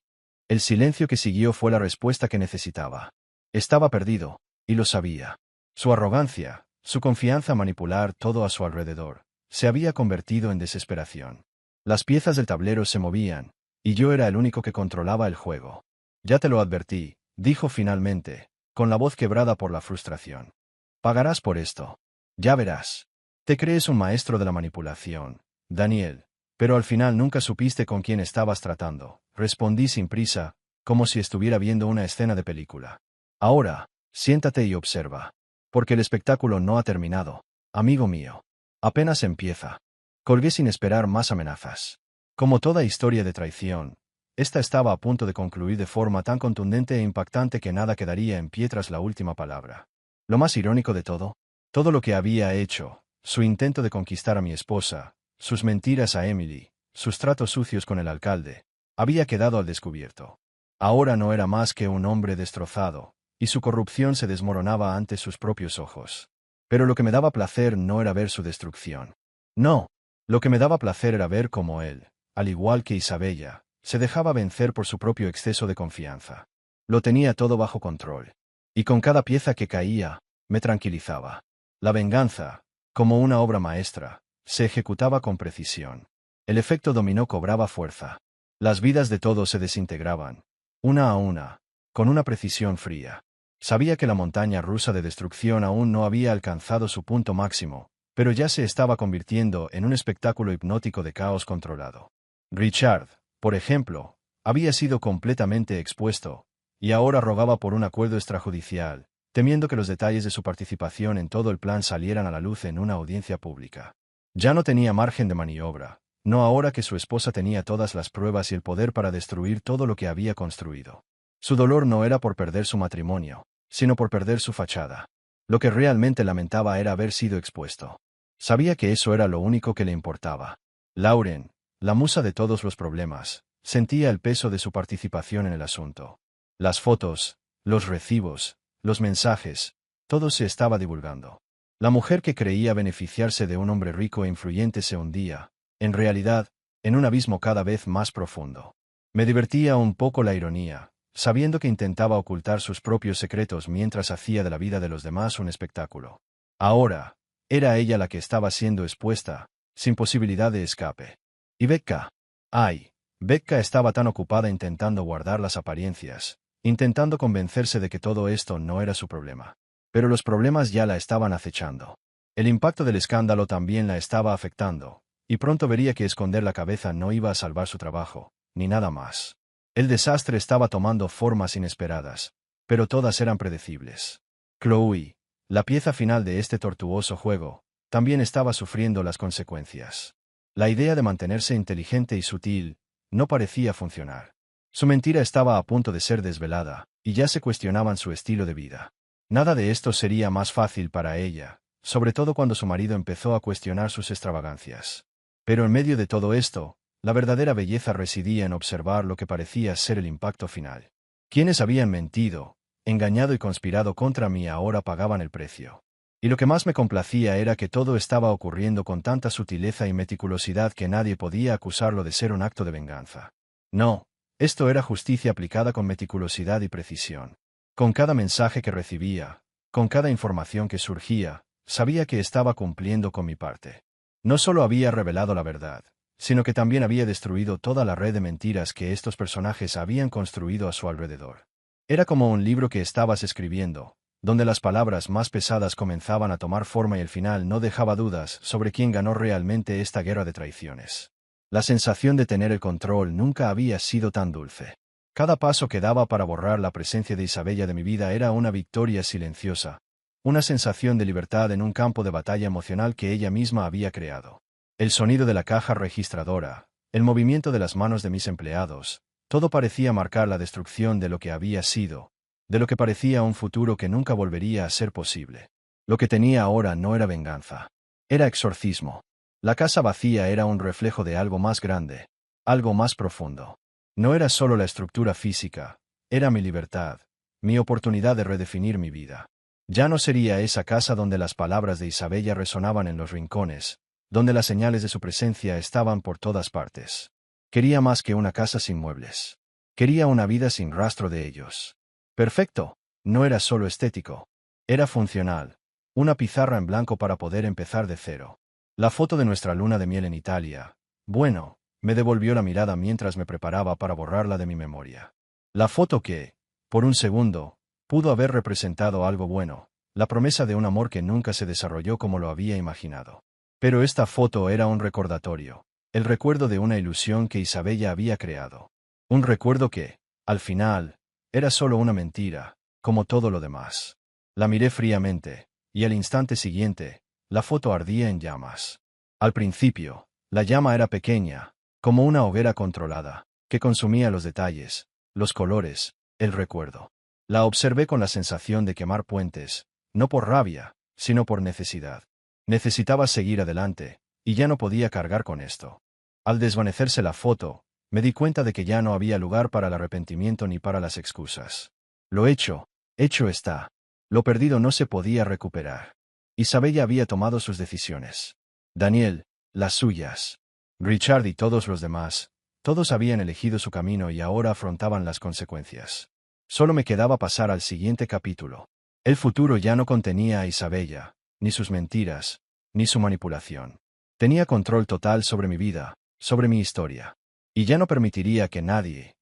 A: El silencio que siguió fue la respuesta que necesitaba. Estaba perdido, y lo sabía. Su arrogancia, su confianza a manipular todo a su alrededor, se había convertido en desesperación. Las piezas del tablero se movían, y yo era el único que controlaba el juego. «Ya te lo advertí», dijo finalmente, con la voz quebrada por la frustración. «Pagarás por esto. Ya verás. Te crees un maestro de la manipulación, Daniel, pero al final nunca supiste con quién estabas tratando», respondí sin prisa, como si estuviera viendo una escena de película. «Ahora, siéntate y observa. Porque el espectáculo no ha terminado, amigo mío. Apenas empieza». Colgué sin esperar más amenazas. Como toda historia de traición, esta estaba a punto de concluir de forma tan contundente e impactante que nada quedaría en pie tras la última palabra. Lo más irónico de todo lo que había hecho, su intento de conquistar a mi esposa, sus mentiras a Emily, sus tratos sucios con el alcalde, había quedado al descubierto. Ahora no era más que un hombre destrozado, y su corrupción se desmoronaba ante sus propios ojos. Pero lo que me daba placer no era ver su destrucción. No, lo que me daba placer era ver cómo él, al igual que Isabella, se dejaba vencer por su propio exceso de confianza. Lo tenía todo bajo control. Y con cada pieza que caía, me tranquilizaba. La venganza, como una obra maestra, se ejecutaba con precisión. El efecto dominó cobraba fuerza. Las vidas de todos se desintegraban, una a una, con una precisión fría. Sabía que la montaña rusa de destrucción aún no había alcanzado su punto máximo, pero ya se estaba convirtiendo en un espectáculo hipnótico de caos controlado. Richard, por ejemplo, había sido completamente expuesto, y ahora rogaba por un acuerdo extrajudicial, temiendo que los detalles de su participación en todo el plan salieran a la luz en una audiencia pública. Ya no tenía margen de maniobra, no ahora que su esposa tenía todas las pruebas y el poder para destruir todo lo que había construido. Su dolor no era por perder su matrimonio, sino por perder su fachada. Lo que realmente lamentaba era haber sido expuesto. Sabía que eso era lo único que le importaba. Lauren, la musa de todos los problemas, sentía el peso de su participación en el asunto. Las fotos, los recibos, los mensajes, todo se estaba divulgando. La mujer que creía beneficiarse de un hombre rico e influyente se hundía, en realidad, en un abismo cada vez más profundo. Me divertía un poco la ironía, sabiendo que intentaba ocultar sus propios secretos mientras hacía de la vida de los demás un espectáculo. Ahora, era ella la que estaba siendo expuesta, sin posibilidad de escape. ¿Y Becca? Ay, Becca estaba tan ocupada intentando guardar las apariencias, intentando convencerse de que todo esto no era su problema. Pero los problemas ya la estaban acechando. El impacto del escándalo también la estaba afectando, y pronto vería que esconder la cabeza no iba a salvar su trabajo, ni nada más. El desastre estaba tomando formas inesperadas, pero todas eran predecibles. Chloe, la pieza final de este tortuoso juego, también estaba sufriendo las consecuencias. La idea de mantenerse inteligente y sutil no parecía funcionar. Su mentira estaba a punto de ser desvelada, y ya se cuestionaban su estilo de vida. Nada de esto sería más fácil para ella, sobre todo cuando su marido empezó a cuestionar sus extravagancias. Pero en medio de todo esto, la verdadera belleza residía en observar lo que parecía ser el impacto final. Quienes habían mentido, engañado y conspirado contra mí ahora pagaban el precio. Y lo que más me complacía era que todo estaba ocurriendo con tanta sutileza y meticulosidad que nadie podía acusarlo de ser un acto de venganza. No, esto era justicia aplicada con meticulosidad y precisión. Con cada mensaje que recibía, con cada información que surgía, sabía que estaba cumpliendo con mi parte. No solo había revelado la verdad, sino que también había destruido toda la red de mentiras que estos personajes habían construido a su alrededor. Era como un libro que estabas escribiendo, donde las palabras más pesadas comenzaban a tomar forma y el final no dejaba dudas sobre quién ganó realmente esta guerra de traiciones. La sensación de tener el control nunca había sido tan dulce. Cada paso que daba para borrar la presencia de Isabella de mi vida era una victoria silenciosa, una sensación de libertad en un campo de batalla emocional que ella misma había creado. El sonido de la caja registradora, el movimiento de las manos de mis empleados, todo parecía marcar la destrucción de lo que había sido, de lo que parecía un futuro que nunca volvería a ser posible. Lo que tenía ahora no era venganza. Era exorcismo. La casa vacía era un reflejo de algo más grande, algo más profundo. No era solo la estructura física, era mi libertad, mi oportunidad de redefinir mi vida. Ya no sería esa casa donde las palabras de Isabella resonaban en los rincones, donde las señales de su presencia estaban por todas partes. Quería más que una casa sin muebles. Quería una vida sin rastro de ellos. Perfecto, no era solo estético. Era funcional. Una pizarra en blanco para poder empezar de cero. La foto de nuestra luna de miel en Italia. Bueno, me devolvió la mirada mientras me preparaba para borrarla de mi memoria. La foto que, por un segundo, pudo haber representado algo bueno, la promesa de un amor que nunca se desarrolló como lo había imaginado. Pero esta foto era un recordatorio, el recuerdo de una ilusión que Isabella había creado. Un recuerdo que, al final, era solo una mentira, como todo lo demás. La miré fríamente, y al instante siguiente, la foto ardía en llamas. Al principio, la llama era pequeña, como una hoguera controlada, que consumía los detalles, los colores, el recuerdo. La observé con la sensación de quemar puentes, no por rabia, sino por necesidad. Necesitaba seguir adelante, y ya no podía cargar con esto. Al desvanecerse la foto, me di cuenta de que ya no había lugar para el arrepentimiento ni para las excusas. Lo hecho está. Lo perdido no se podía recuperar. Isabella había tomado sus decisiones. Daniel, las suyas. Richard y todos los demás, todos habían elegido su camino y ahora afrontaban las consecuencias. Solo me quedaba pasar al siguiente capítulo. El futuro ya no contenía a Isabella, ni sus mentiras, ni su manipulación. Tenía control total sobre mi vida, sobre mi historia. Y ya no permitiría que nadie,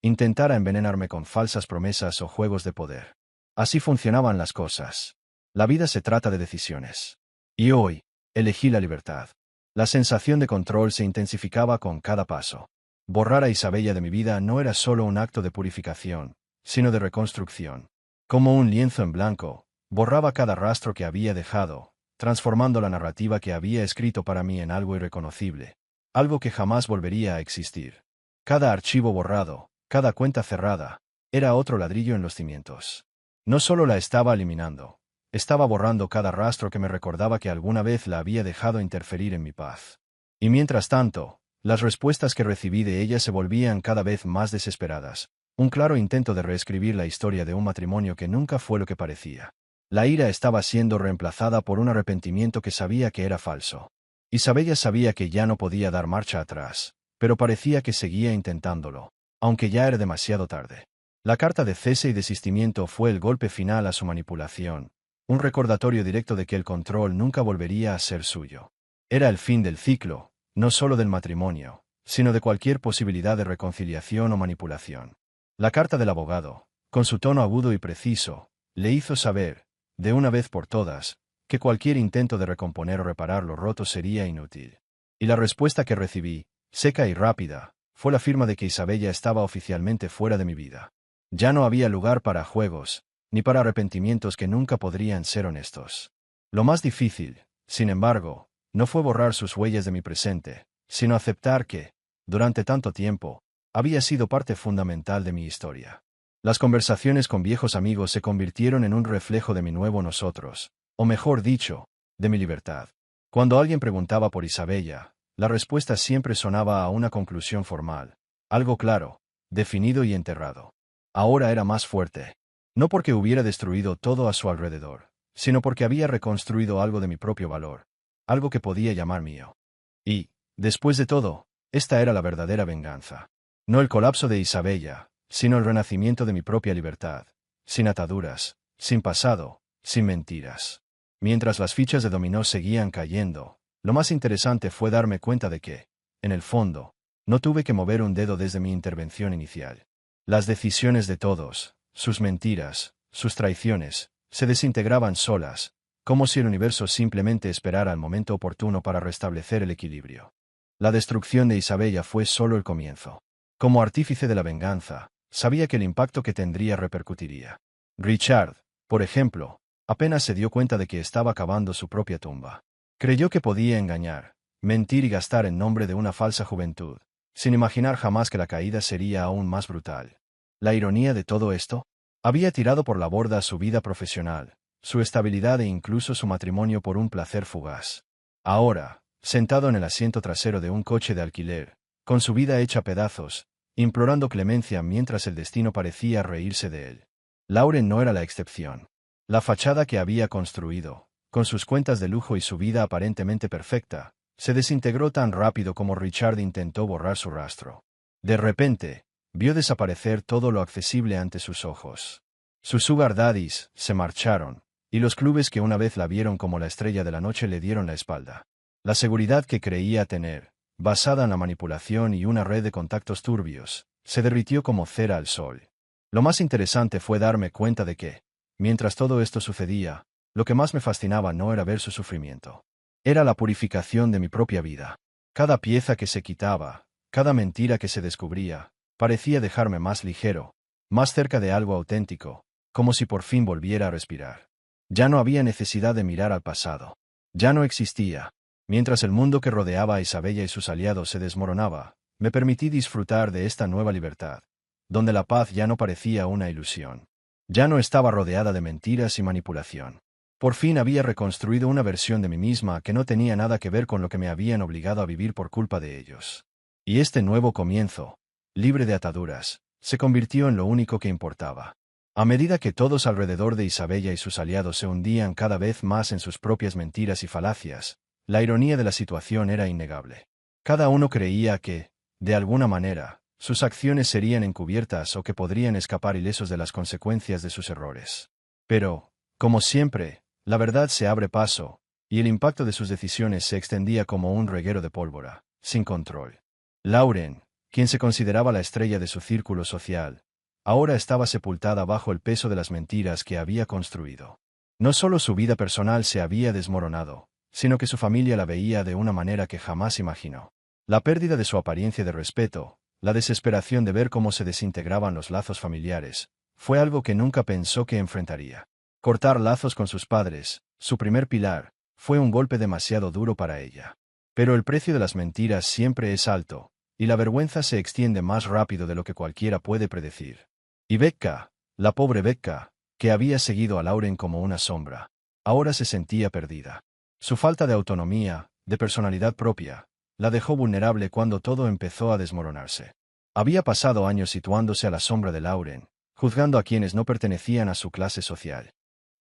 A: intentara envenenarme con falsas promesas o juegos de poder. Así funcionaban las cosas. La vida se trata de decisiones. Y hoy, elegí la libertad. La sensación de control se intensificaba con cada paso. Borrar a Isabella de mi vida no era solo un acto de purificación, sino de reconstrucción. Como un lienzo en blanco, borraba cada rastro que había dejado, transformando la narrativa que había escrito para mí en algo irreconocible, algo que jamás volvería a existir. Cada archivo borrado, cada cuenta cerrada, era otro ladrillo en los cimientos. No solo la estaba eliminando, estaba borrando cada rastro que me recordaba que alguna vez la había dejado interferir en mi paz. Y mientras tanto, las respuestas que recibí de ella se volvían cada vez más desesperadas, un claro intento de reescribir la historia de un matrimonio que nunca fue lo que parecía. La ira estaba siendo reemplazada por un arrepentimiento que sabía que era falso. Isabella sabía que ya no podía dar marcha atrás, pero parecía que seguía intentándolo, aunque ya era demasiado tarde. La carta de cese y desistimiento fue el golpe final a su manipulación, un recordatorio directo de que el control nunca volvería a ser suyo. Era el fin del ciclo, no solo del matrimonio, sino de cualquier posibilidad de reconciliación o manipulación. La carta del abogado, con su tono agudo y preciso, le hizo saber, de una vez por todas, que cualquier intento de recomponer o reparar lo roto sería inútil. Y la respuesta que recibí, seca y rápida, fue la firma de que Isabella estaba oficialmente fuera de mi vida. Ya no había lugar para juegos, ni para arrepentimientos que nunca podrían ser honestos. Lo más difícil, sin embargo, no fue borrar sus huellas de mi presente, sino aceptar que, durante tanto tiempo, había sido parte fundamental de mi historia. Las conversaciones con viejos amigos se convirtieron en un reflejo de mi nuevo nosotros, o mejor dicho, de mi libertad. Cuando alguien preguntaba por Isabella, la respuesta siempre sonaba a una conclusión formal, algo claro, definido y enterrado. Ahora era más fuerte. No porque hubiera destruido todo a su alrededor, sino porque había reconstruido algo de mi propio valor, algo que podía llamar mío. Y, después de todo, esta era la verdadera venganza. No el colapso de Isabella, sino el renacimiento de mi propia libertad, sin ataduras, sin pasado, sin mentiras. Mientras las fichas de dominó seguían cayendo, lo más interesante fue darme cuenta de que, en el fondo, no tuve que mover un dedo desde mi intervención inicial. Las decisiones de todos, sus mentiras, sus traiciones, se desintegraban solas, como si el universo simplemente esperara el momento oportuno para restablecer el equilibrio. La destrucción de Isabella fue solo el comienzo. Como artífice de la venganza, sabía que el impacto que tendría repercutiría. Richard, por ejemplo, apenas se dio cuenta de que estaba cavando su propia tumba. Creyó que podía engañar, mentir y gastar en nombre de una falsa juventud, sin imaginar jamás que la caída sería aún más brutal. La ironía de todo esto, había tirado por la borda su vida profesional, su estabilidad e incluso su matrimonio por un placer fugaz. Ahora, sentado en el asiento trasero de un coche de alquiler, con su vida hecha pedazos, implorando clemencia mientras el destino parecía reírse de él. Lauren no era la excepción. La fachada que había construido, con sus cuentas de lujo y su vida aparentemente perfecta, se desintegró tan rápido como Richard intentó borrar su rastro. De repente, vio desaparecer todo lo accesible ante sus ojos. Sus sugar daddies se marcharon, y los clubes que una vez la vieron como la estrella de la noche le dieron la espalda. La seguridad que creía tener, basada en la manipulación y una red de contactos turbios, se derritió como cera al sol. Lo más interesante fue darme cuenta de que, mientras todo esto sucedía, lo que más me fascinaba no era ver su sufrimiento. Era la purificación de mi propia vida. Cada pieza que se quitaba, cada mentira que se descubría, parecía dejarme más ligero, más cerca de algo auténtico, como si por fin volviera a respirar. Ya no había necesidad de mirar al pasado. Ya no existía. Mientras el mundo que rodeaba a Isabella y sus aliados se desmoronaba, me permití disfrutar de esta nueva libertad, donde la paz ya no parecía una ilusión. Ya no estaba rodeada de mentiras y manipulación. Por fin había reconstruido una versión de mí misma que no tenía nada que ver con lo que me habían obligado a vivir por culpa de ellos. Y este nuevo comienzo, libre de ataduras, se convirtió en lo único que importaba. A medida que todos alrededor de Isabella y sus aliados se hundían cada vez más en sus propias mentiras y falacias, la ironía de la situación era innegable. Cada uno creía que, de alguna manera, sus acciones serían encubiertas o que podrían escapar ilesos de las consecuencias de sus errores. Pero, como siempre, la verdad se abre paso, y el impacto de sus decisiones se extendía como un reguero de pólvora, sin control. Lauren, quien se consideraba la estrella de su círculo social, ahora estaba sepultada bajo el peso de las mentiras que había construido. No solo su vida personal se había desmoronado, sino que su familia la veía de una manera que jamás imaginó. La pérdida de su apariencia de respeto, la desesperación de ver cómo se desintegraban los lazos familiares, fue algo que nunca pensó que enfrentaría. Cortar lazos con sus padres, su primer pilar, fue un golpe demasiado duro para ella. Pero el precio de las mentiras siempre es alto, y la vergüenza se extiende más rápido de lo que cualquiera puede predecir. Y Becca, la pobre Becca, que había seguido a Lauren como una sombra, ahora se sentía perdida. Su falta de autonomía, de personalidad propia, la dejó vulnerable cuando todo empezó a desmoronarse. Había pasado años situándose a la sombra de Lauren, juzgando a quienes no pertenecían a su clase social.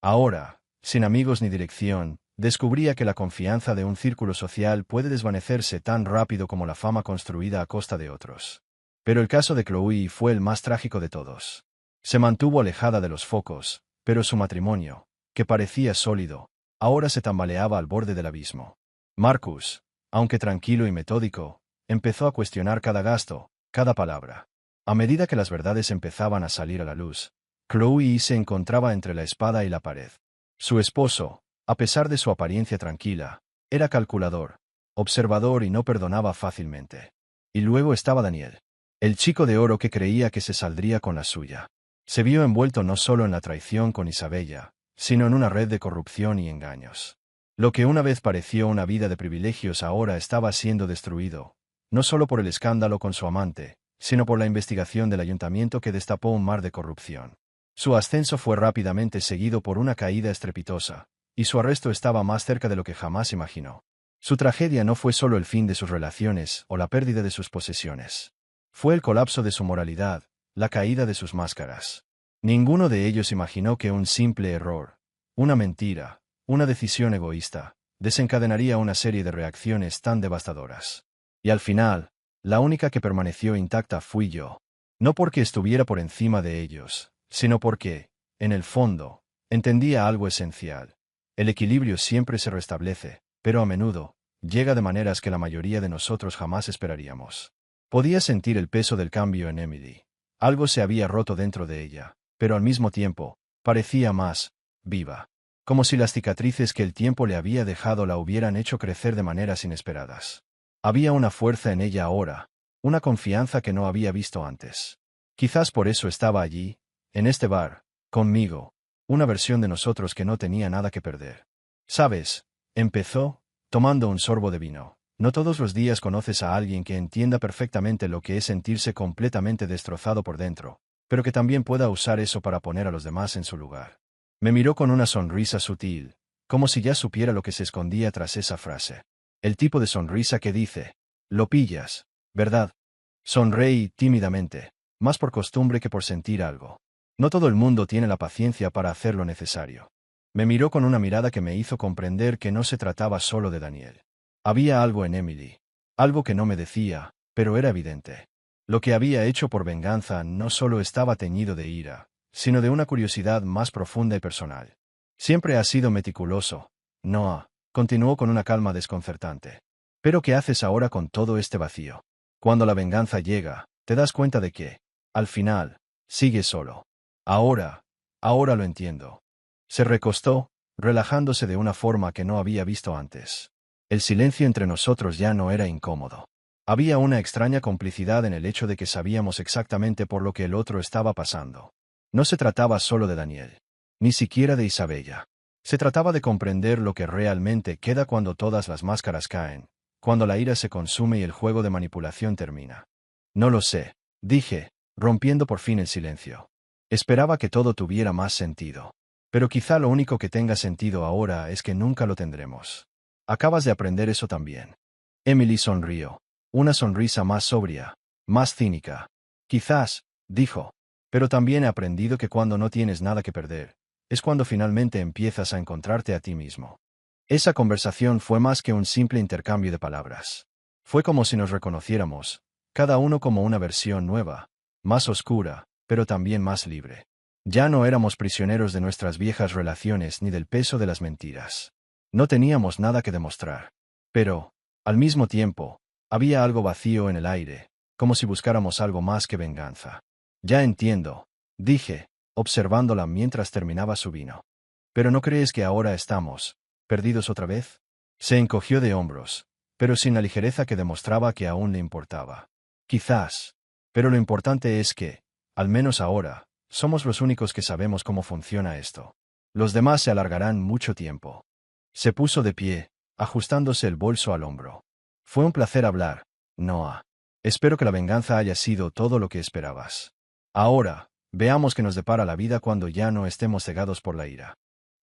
A: Ahora, sin amigos ni dirección, descubría que la confianza de un círculo social puede desvanecerse tan rápido como la fama construida a costa de otros. Pero el caso de Chloe fue el más trágico de todos. Se mantuvo alejada de los focos, pero su matrimonio, que parecía sólido, ahora se tambaleaba al borde del abismo. Marcus, aunque tranquilo y metódico, empezó a cuestionar cada gasto, cada palabra. A medida que las verdades empezaban a salir a la luz, Chloe se encontraba entre la espada y la pared. Su esposo, a pesar de su apariencia tranquila, era calculador, observador y no perdonaba fácilmente. Y luego estaba Daniel, el chico de oro que creía que se saldría con la suya. Se vio envuelto no solo en la traición con Isabella, sino en una red de corrupción y engaños. Lo que una vez pareció una vida de privilegios ahora estaba siendo destruido, no solo por el escándalo con su amante, sino por la investigación del ayuntamiento que destapó un mar de corrupción. Su ascenso fue rápidamente seguido por una caída estrepitosa, y su arresto estaba más cerca de lo que jamás imaginó. Su tragedia no fue solo el fin de sus relaciones o la pérdida de sus posesiones. Fue el colapso de su moralidad, la caída de sus máscaras. Ninguno de ellos imaginó que un simple error, una mentira, una decisión egoísta, desencadenaría una serie de reacciones tan devastadoras. Y al final, la única que permaneció intacta fui yo. No porque estuviera por encima de ellos, sino porque, en el fondo, entendía algo esencial. El equilibrio siempre se restablece, pero a menudo, llega de maneras que la mayoría de nosotros jamás esperaríamos. Podía sentir el peso del cambio en Emily. Algo se había roto dentro de ella, pero al mismo tiempo, parecía más viva. Como si las cicatrices que el tiempo le había dejado la hubieran hecho crecer de maneras inesperadas. Había una fuerza en ella ahora, una confianza que no había visto antes. Quizás por eso estaba allí, en este bar, conmigo, una versión de nosotros que no tenía nada que perder. ¿Sabes? Empezó, tomando un sorbo de vino. No todos los días conoces a alguien que entienda perfectamente lo que es sentirse completamente destrozado por dentro, pero que también pueda usar eso para poner a los demás en su lugar. Me miró con una sonrisa sutil, como si ya supiera lo que se escondía tras esa frase. El tipo de sonrisa que dice, lo pillas, ¿verdad? Sonreí tímidamente, más por costumbre que por sentir algo. No todo el mundo tiene la paciencia para hacer lo necesario. Me miró con una mirada que me hizo comprender que no se trataba solo de Daniel. Había algo en Emily, algo que no me decía, pero era evidente. Lo que había hecho por venganza no solo estaba teñido de ira, sino de una curiosidad más profunda y personal. Siempre has sido meticuloso, Noah, continuó con una calma desconcertante. Pero ¿qué haces ahora con todo este vacío? Cuando la venganza llega, te das cuenta de que, al final, sigues solo. Ahora lo entiendo. Se recostó, relajándose de una forma que no había visto antes. El silencio entre nosotros ya no era incómodo. Había una extraña complicidad en el hecho de que sabíamos exactamente por lo que el otro estaba pasando. No se trataba solo de Daniel, ni siquiera de Isabella. Se trataba de comprender lo que realmente queda cuando todas las máscaras caen, cuando la ira se consume y el juego de manipulación termina. No lo sé, dije, rompiendo por fin el silencio. Esperaba que todo tuviera más sentido. Pero quizá lo único que tenga sentido ahora es que nunca lo tendremos. Acabas de aprender eso también. Emily sonrió. Una sonrisa más sobria, más cínica. Quizás, dijo. Pero también he aprendido que cuando no tienes nada que perder, es cuando finalmente empiezas a encontrarte a ti mismo. Esa conversación fue más que un simple intercambio de palabras. Fue como si nos reconociéramos, cada uno como una versión nueva, más oscura, pero también más libre. Ya no éramos prisioneros de nuestras viejas relaciones ni del peso de las mentiras. No teníamos nada que demostrar. Pero, al mismo tiempo, había algo vacío en el aire, como si buscáramos algo más que venganza. Ya entiendo, dije, observándola mientras terminaba su vino. ¿Pero no crees que ahora estamos perdidos otra vez? Se encogió de hombros, pero sin la ligereza que demostraba que aún le importaba. Quizás. Pero lo importante es que, al menos ahora, somos los únicos que sabemos cómo funciona esto. Los demás se alargarán mucho tiempo. Se puso de pie, ajustándose el bolso al hombro. Fue un placer hablar, Noah. Espero que la venganza haya sido todo lo que esperabas. Ahora, veamos qué nos depara la vida cuando ya no estemos cegados por la ira.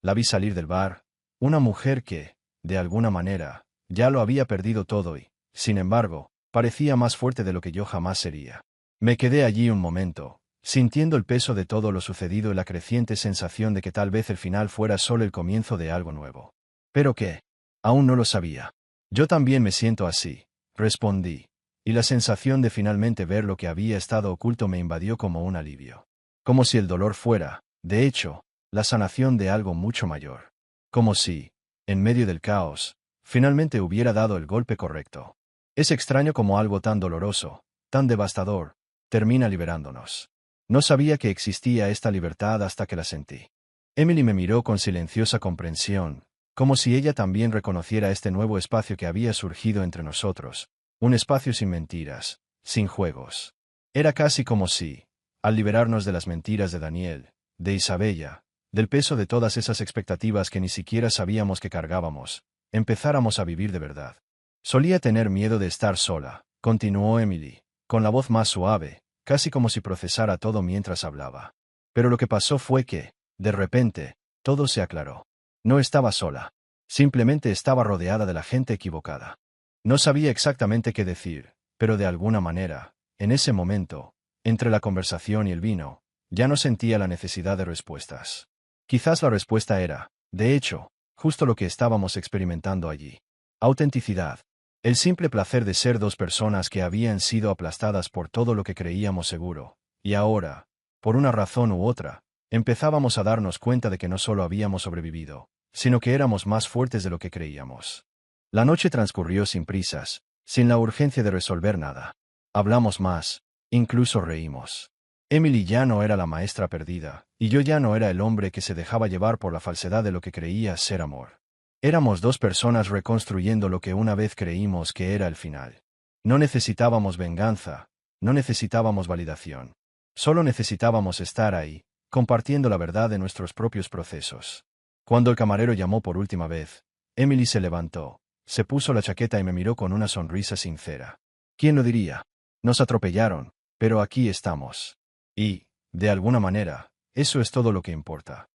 A: La vi salir del bar, una mujer que, de alguna manera, ya lo había perdido todo y, sin embargo, parecía más fuerte de lo que yo jamás sería. Me quedé allí un momento, sintiendo el peso de todo lo sucedido y la creciente sensación de que tal vez el final fuera solo el comienzo de algo nuevo. ¿Pero qué? Aún no lo sabía. Yo también me siento así, respondí, y la sensación de finalmente ver lo que había estado oculto me invadió como un alivio. Como si el dolor fuera, de hecho, la sanación de algo mucho mayor. Como si, en medio del caos, finalmente hubiera dado el golpe correcto. Es extraño como algo tan doloroso, tan devastador, termina liberándonos. No sabía que existía esta libertad hasta que la sentí. Emily me miró con silenciosa comprensión, como si ella también reconociera este nuevo espacio que había surgido entre nosotros, un espacio sin mentiras, sin juegos. Era casi como si, al liberarnos de las mentiras de Daniel, de Isabella, del peso de todas esas expectativas que ni siquiera sabíamos que cargábamos, empezáramos a vivir de verdad. Solía tener miedo de estar sola, continuó Emily, con la voz más suave, casi como si procesara todo mientras hablaba. Pero lo que pasó fue que, de repente, todo se aclaró. No estaba sola. Simplemente estaba rodeada de la gente equivocada. No sabía exactamente qué decir, pero de alguna manera, en ese momento, entre la conversación y el vino, ya no sentía la necesidad de respuestas. Quizás la respuesta era, de hecho, justo lo que estábamos experimentando allí. Autenticidad. El simple placer de ser dos personas que habían sido aplastadas por todo lo que creíamos seguro, y ahora, por una razón u otra, empezábamos a darnos cuenta de que no solo habíamos sobrevivido, sino que éramos más fuertes de lo que creíamos. La noche transcurrió sin prisas, sin la urgencia de resolver nada. Hablamos más, incluso reímos. Emily ya no era la maestra perdida, y yo ya no era el hombre que se dejaba llevar por la falsedad de lo que creía ser amor. Éramos dos personas reconstruyendo lo que una vez creímos que era el final. No necesitábamos venganza, no necesitábamos validación. Solo necesitábamos estar ahí, compartiendo la verdad de nuestros propios procesos. Cuando el camarero llamó por última vez, Emily se levantó, se puso la chaqueta y me miró con una sonrisa sincera. ¿Quién lo diría? Nos atropellaron, pero aquí estamos. Y, de alguna manera, eso es todo lo que importa.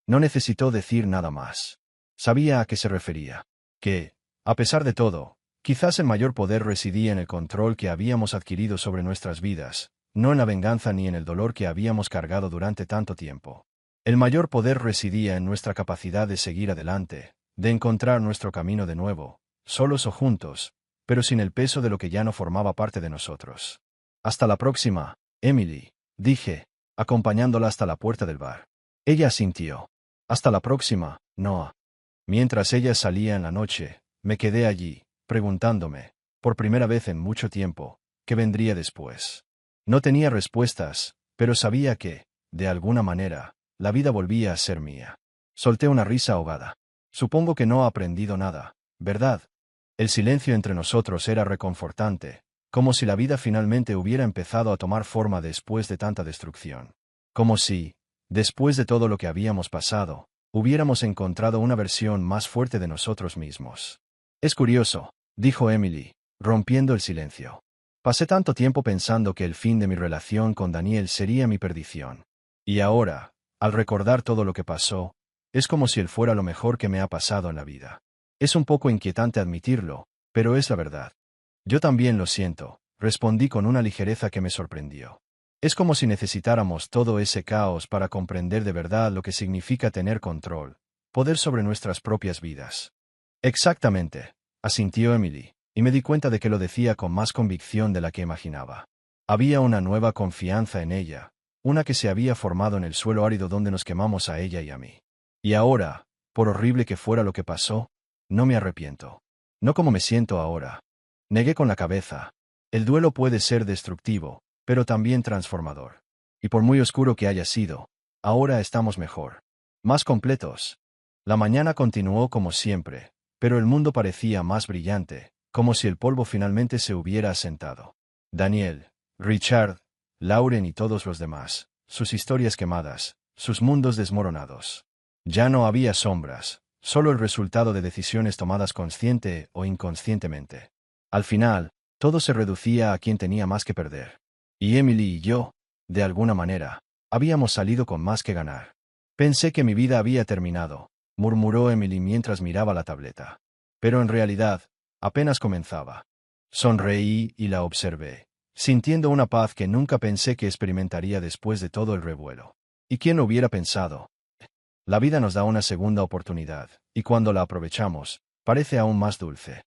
A: No necesitó decir nada más. Sabía a qué se refería. Que, a pesar de todo, quizás el mayor poder residía en el control que habíamos adquirido sobre nuestras vidas, no en la venganza ni en el dolor que habíamos cargado durante tanto tiempo. El mayor poder residía en nuestra capacidad de seguir adelante, de encontrar nuestro camino de nuevo, solos o juntos, pero sin el peso de lo que ya no formaba parte de nosotros. Hasta la próxima, Emily, dije, acompañándola hasta la puerta del bar. Ella asintió. Hasta la próxima, Noah. Mientras ella salía en la noche, me quedé allí, preguntándome, por primera vez en mucho tiempo, qué vendría después. No tenía respuestas, pero sabía que, de alguna manera, la vida volvía a ser mía. Solté una risa ahogada. Supongo que no ha aprendido nada, ¿verdad? El silencio entre nosotros era reconfortante, como si la vida finalmente hubiera empezado a tomar forma después de tanta destrucción. Como si, después de todo lo que habíamos pasado, hubiéramos encontrado una versión más fuerte de nosotros mismos. Es curioso, dijo Emily, rompiendo el silencio. Pasé tanto tiempo pensando que el fin de mi relación con Daniel sería mi perdición. Y ahora, al recordar todo lo que pasó, es como si él fuera lo mejor que me ha pasado en la vida. Es un poco inquietante admitirlo, pero es la verdad. Yo también lo siento, respondí con una ligereza que me sorprendió. Es como si necesitáramos todo ese caos para comprender de verdad lo que significa tener control, poder sobre nuestras propias vidas. Exactamente, asintió Emily. y me di cuenta de que lo decía con más convicción de la que imaginaba. Había una nueva confianza en ella, una que se había formado en el suelo árido donde nos quemamos a ella y a mí. Y ahora, por horrible que fuera lo que pasó, no me arrepiento. No como me siento ahora. Negué con la cabeza. El duelo puede ser destructivo, pero también transformador. Y por muy oscuro que haya sido, ahora estamos mejor. Más completos. La mañana continuó como siempre, pero el mundo parecía más brillante, como si el polvo finalmente se hubiera asentado. Daniel, Richard, Lauren y todos los demás, sus historias quemadas, sus mundos desmoronados. Ya no había sombras, solo el resultado de decisiones tomadas consciente o inconscientemente. Al final, todo se reducía a quien tenía más que perder. Y Emily y yo, de alguna manera, habíamos salido con más que ganar. Pensé que mi vida había terminado, murmuró Emily mientras miraba la tableta. Pero en realidad, apenas comenzaba. Sonreí y la observé, sintiendo una paz que nunca pensé que experimentaría después de todo el revuelo. ¿Y quién lo hubiera pensado? La vida nos da una segunda oportunidad, y cuando la aprovechamos, parece aún más dulce.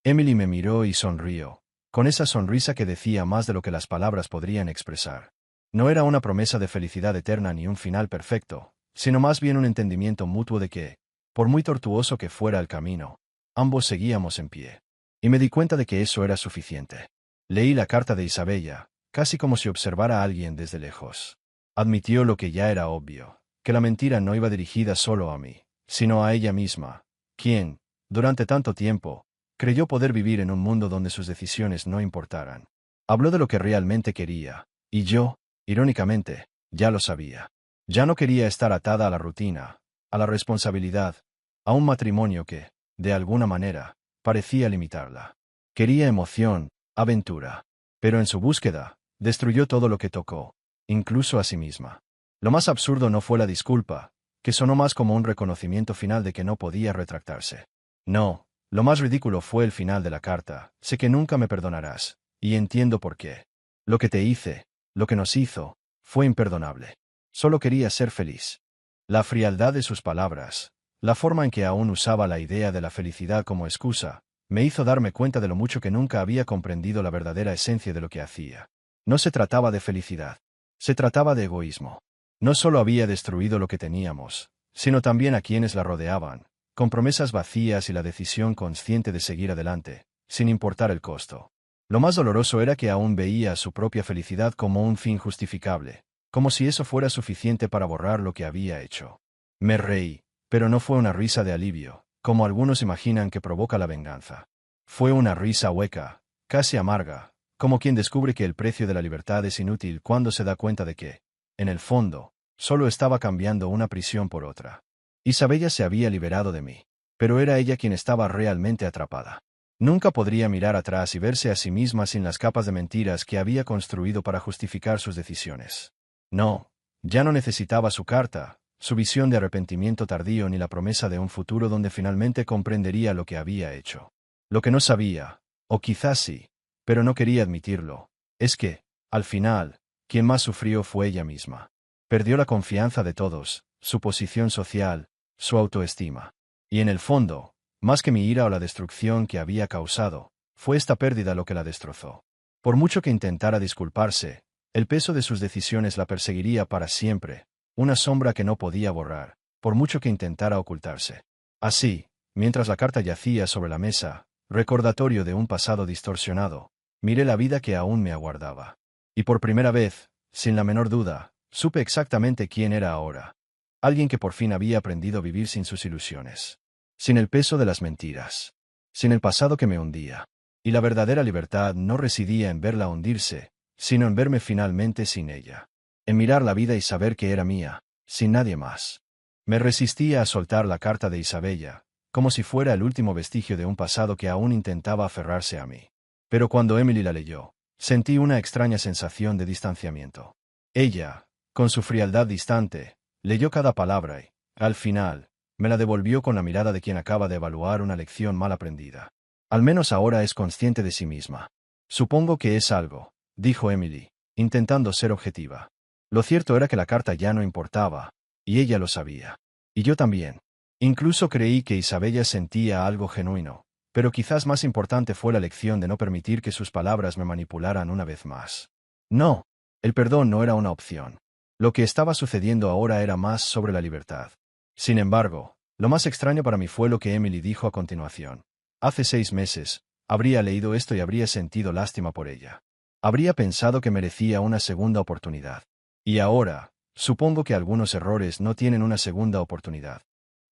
A: Emily me miró y sonrió, con esa sonrisa que decía más de lo que las palabras podrían expresar. No era una promesa de felicidad eterna ni un final perfecto, sino más bien un entendimiento mutuo de que, por muy tortuoso que fuera el camino, ambos seguíamos en pie. Y me di cuenta de que eso era suficiente. Leí la carta de Isabella, casi como si observara a alguien desde lejos. Admitió lo que ya era obvio, que la mentira no iba dirigida solo a mí, sino a ella misma, quien, durante tanto tiempo, creyó poder vivir en un mundo donde sus decisiones no importaran. Habló de lo que realmente quería, y yo, irónicamente, ya lo sabía. Ya no quería estar atada a la rutina, a la responsabilidad, a un matrimonio que, de alguna manera, parecía limitarla. Quería emoción, aventura. Pero en su búsqueda, destruyó todo lo que tocó, incluso a sí misma. Lo más absurdo no fue la disculpa, que sonó más como un reconocimiento final de que no podía retractarse. No, lo más ridículo fue el final de la carta: sé que nunca me perdonarás, y entiendo por qué. Lo que te hice, lo que nos hizo, fue imperdonable. Solo quería ser feliz. La frialdad de sus palabras, la forma en que aún usaba la idea de la felicidad como excusa, me hizo darme cuenta de lo mucho que nunca había comprendido la verdadera esencia de lo que hacía. No se trataba de felicidad. Se trataba de egoísmo. No solo había destruido lo que teníamos, sino también a quienes la rodeaban, con promesas vacías y la decisión consciente de seguir adelante, sin importar el costo. Lo más doloroso era que aún veía su propia felicidad como un fin justificable, como si eso fuera suficiente para borrar lo que había hecho. Me reí, pero no fue una risa de alivio, como algunos imaginan que provoca la venganza. Fue una risa hueca, casi amarga, como quien descubre que el precio de la libertad es inútil cuando se da cuenta de que, en el fondo, solo estaba cambiando una prisión por otra. Isabella se había liberado de mí, pero era ella quien estaba realmente atrapada. Nunca podría mirar atrás y verse a sí misma sin las capas de mentiras que había construido para justificar sus decisiones. No, ya no necesitaba su carta, su visión de arrepentimiento tardío ni la promesa de un futuro donde finalmente comprendería lo que había hecho. Lo que no sabía, o quizás sí, pero no quería admitirlo, es que, al final, quien más sufrió fue ella misma. Perdió la confianza de todos, su posición social, su autoestima. Y en el fondo, más que mi ira o la destrucción que había causado, fue esta pérdida lo que la destrozó. Por mucho que intentara disculparse, el peso de sus decisiones la perseguiría para siempre, una sombra que no podía borrar, por mucho que intentara ocultarse. Así, mientras la carta yacía sobre la mesa, recordatorio de un pasado distorsionado, miré la vida que aún me aguardaba. Y por primera vez, sin la menor duda, supe exactamente quién era ahora. Alguien que por fin había aprendido a vivir sin sus ilusiones. Sin el peso de las mentiras. Sin el pasado que me hundía. Y la verdadera libertad no residía en verla hundirse, sino en verme finalmente sin ella. En mirar la vida y saber que era mía, sin nadie más. Me resistía a soltar la carta de Isabella, como si fuera el último vestigio de un pasado que aún intentaba aferrarse a mí. Pero cuando Emily la leyó, sentí una extraña sensación de distanciamiento. Ella, con su frialdad distante, leyó cada palabra y, al final, me la devolvió con la mirada de quien acaba de evaluar una lección mal aprendida. Al menos ahora es consciente de sí misma. Supongo que es algo, dijo Emily, intentando ser objetiva. Lo cierto era que la carta ya no importaba, y ella lo sabía. Y yo también. Incluso creí que Isabella sentía algo genuino, Pero quizás más importante fue la lección de no permitir que sus palabras me manipularan una vez más. No, el perdón no era una opción. Lo que estaba sucediendo ahora era más sobre la libertad. Sin embargo, lo más extraño para mí fue lo que Emily dijo a continuación. Hace 6 meses, habría leído esto y habría sentido lástima por ella. Habría pensado que merecía una segunda oportunidad. Y ahora, supongo que algunos errores no tienen una segunda oportunidad.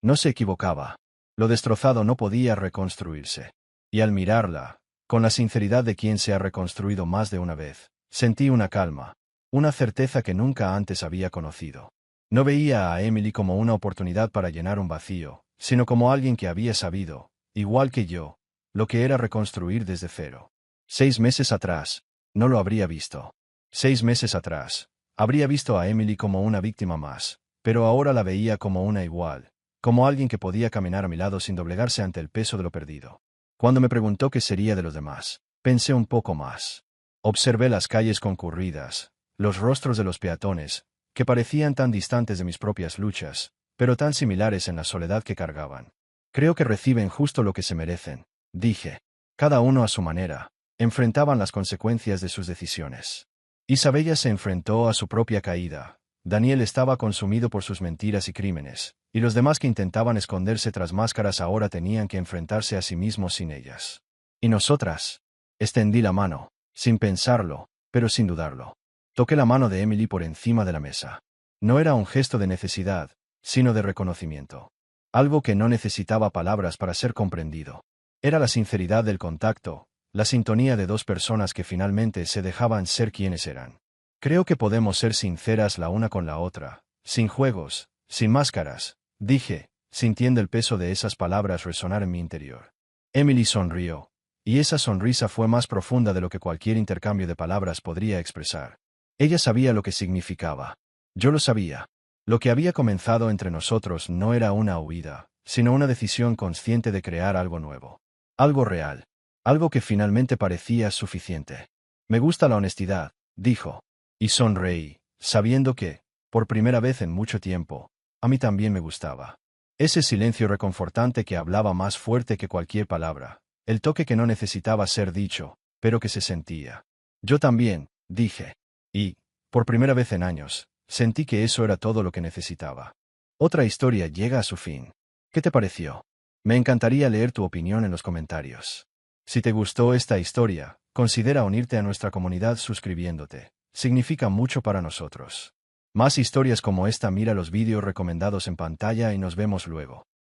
A: No se equivocaba. Lo destrozado no podía reconstruirse. Y al mirarla, con la sinceridad de quien se ha reconstruido más de una vez, sentí una calma, una certeza que nunca antes había conocido. No veía a Emily como una oportunidad para llenar un vacío, sino como alguien que había sabido, igual que yo, lo que era reconstruir desde cero. 6 meses atrás, no lo habría visto. 6 meses atrás, habría visto a Emily como una víctima más, pero ahora la veía como una igual, como alguien que podía caminar a mi lado sin doblegarse ante el peso de lo perdido. Cuando me preguntó qué sería de los demás, pensé un poco más. Observé las calles concurridas, los rostros de los peatones, que parecían tan distantes de mis propias luchas, pero tan similares en la soledad que cargaban. Creo que reciben justo lo que se merecen, dije. Cada uno a su manera, enfrentaban las consecuencias de sus decisiones. Isabella se enfrentó a su propia caída. Daniel estaba consumido por sus mentiras y crímenes, y los demás que intentaban esconderse tras máscaras ahora tenían que enfrentarse a sí mismos sin ellas. ¿Y nosotras? Extendí la mano, sin pensarlo, pero sin dudarlo. Toqué la mano de Emily por encima de la mesa. No era un gesto de necesidad, sino de reconocimiento. Algo que no necesitaba palabras para ser comprendido. Era la sinceridad del contacto, la sintonía de dos personas que finalmente se dejaban ser quienes eran. Creo que podemos ser sinceras la una con la otra, sin juegos, sin máscaras, dije, sintiendo el peso de esas palabras resonar en mi interior. Emily sonrió, y esa sonrisa fue más profunda de lo que cualquier intercambio de palabras podría expresar. Ella sabía lo que significaba. Yo lo sabía. Lo que había comenzado entre nosotros no era una huida, sino una decisión consciente de crear algo nuevo. Algo real. Algo que finalmente parecía suficiente. Me gusta la honestidad, dijo. Y sonreí, sabiendo que, por primera vez en mucho tiempo, a mí también me gustaba. Ese silencio reconfortante que hablaba más fuerte que cualquier palabra, el toque que no necesitaba ser dicho, pero que se sentía. Yo también, dije. Y, por primera vez en años, sentí que eso era todo lo que necesitaba. Otra historia llega a su fin. ¿Qué te pareció? Me encantaría leer tu opinión en los comentarios. Si te gustó esta historia, considera unirte a nuestra comunidad suscribiéndote. Significa mucho para nosotros. Más historias como esta, mira los vídeos recomendados en pantalla y nos vemos luego.